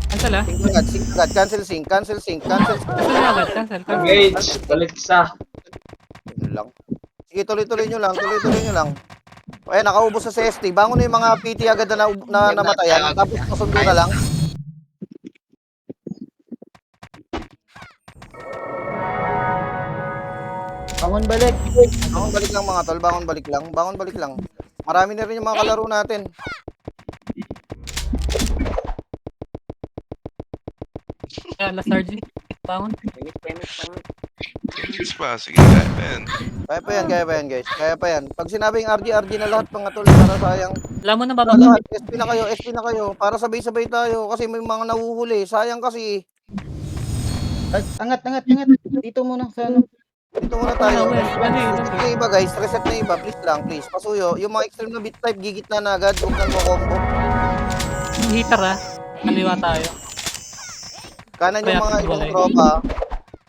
Cancel ah. Sync agad, sync agad. Cancel sync. Cancel na agad, cancel. Engage. Balik sa. Yun lang. Sige, tuloy-tuloy nyo lang. Ayan, nakaubos sa CST. Bangon na yung mga PT agad na namatayan. Tapos masundo na lang. Bangon balik. Bangon balik lang mga tol. Bangon balik lang. Marami na rin yung mga kalaro natin. Kaya, last RG. Bangon. English pa. Sige, kaya pa yan. Kaya pa yan guys. Kaya pa yan. Pag sinabing RG na lahat mga tol, para sayang. Alam mo na Para babangon. lahat, SP na kayo. Para sabay-sabay tayo. Kasi may mga nahuhuli. Sayang kasi. Angat. Dito muna sa ano. Dito muna tayo. Ano yun? Reset na iba guys. Reset na iba. Please lang, please. Pasuyo. Yung mga extreme na bit type, gigit na agad. Huwag nang mo-combo. Yung heater ah. Kaliwa tayo. Kanan yung Kaya, mga ibang walay. tropa.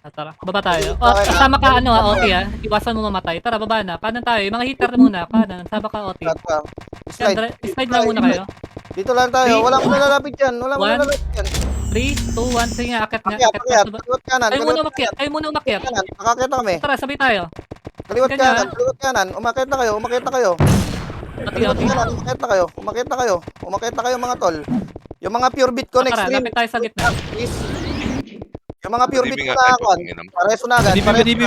Tara, baba tayo. Kasama ka ano ah, OT ah. Iwasan mo mamatay. Tara, baba na. Kanan tayo. Yung mga heater muna. Kanan. Sama ka OT. Trapa. Yan, Slide. slide lang muna kayo. Dito lang tayo. Walang malalapit yan. Walang One. malalapit yan. 3, 2, 1. Sige nga, akit nga. Pakyat. Akit na. Kaliwat kanan. Kayo muna umakyat. Kayo muna umakyat. Kanan. Nakakita kami. Tara, sabay tayo. Kaliwat Ganyan. kanan. Umakit na kayo. OT, Kaliwat OT. kanan. Umakit na kayo mga tol. Yung mga pure Bitcoin Tara, extreme. lapit tayo sa gitna. Please. Yung mga pure Padibi Bitcoin nga. na Ay, akon. putangin naman. Pareso na agad. Padibi.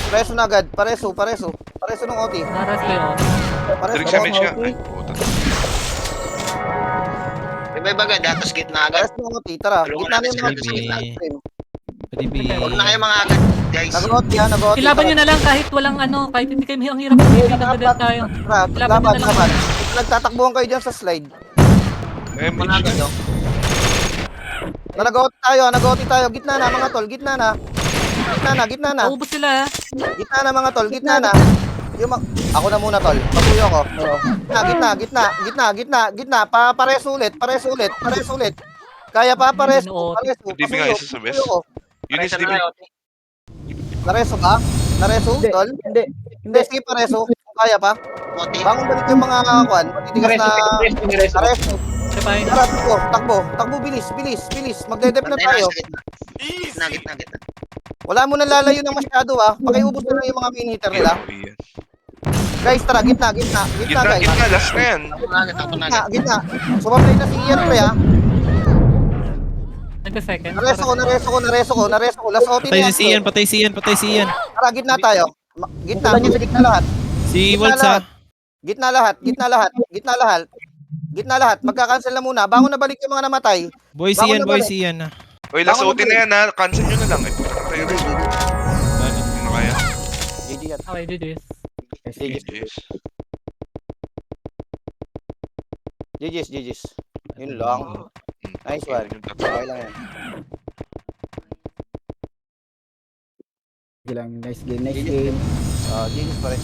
Pareso na agad. Pareso ng OT. Naras kayo. Pareso Direct ng sa mage nga. OT. Ay, puta. Iba-iba agad, datos gitna agad. Pareso ng OT. Tara. Gitna na yung mga Padibi. extreme. Padibi. Huwag na kayo mga agad, guys. Nag-OT ha. Nag-OT. Ilaban nyo na lang kahit walang ano, kahit hindi kayo ang hirap ng nagdadal tayo. Tara. Ilaban nyo na lang. Laban. Nagtatakbuhan kayo dyan sa slide. Eh, Mga mage. agad, oh. Nag-OT tayo. Gitna na mga tol. Gitna na. Maubos sila ah. Gitna na mga tol. Gitna na. Ako na muna tol. Patuyo ko. Gitna. Pareso ulit. Kaya pa pareso. Padibi nga, isa sa best. Yun is Pareso na DB. kayo. Nareso ka? Nareso tol? Hindi, sige pareso. Kung kaya pa. Oti. Bangon balik yung mga kwan. Matitigas na pareso. Sabay. Tara, takbo. Bilis. Magdedep na Pantay tayo. sa gitna. Gitna. Wala mo nang lalayo ng masyado Pakiubos na lang yung mga mini hitter nila. Yan. Guys, tara, gitna guys. Gitna, last na yan. Ako na agad. Gitna. Sumablay na si Ian pre Nagka-second. Nareso ko. Last OT na yan. Patay si Ian. Tara, gitna tayo. Gitna lahat. Si Waltz ah. Gitna lahat. Magka-cancel na muna. Bangon na balik yung mga namatay. Boy si Ian ah. Oy, last Bangon OT na yan ha. Cancel nyo na lang. Ay, puta ka tayo rin. Hindi na kaya. GG yan. Okay, GG's. Yes. GG's. Yun lang. Nice one. Okay lang yan. Nice game. GG's pa rin.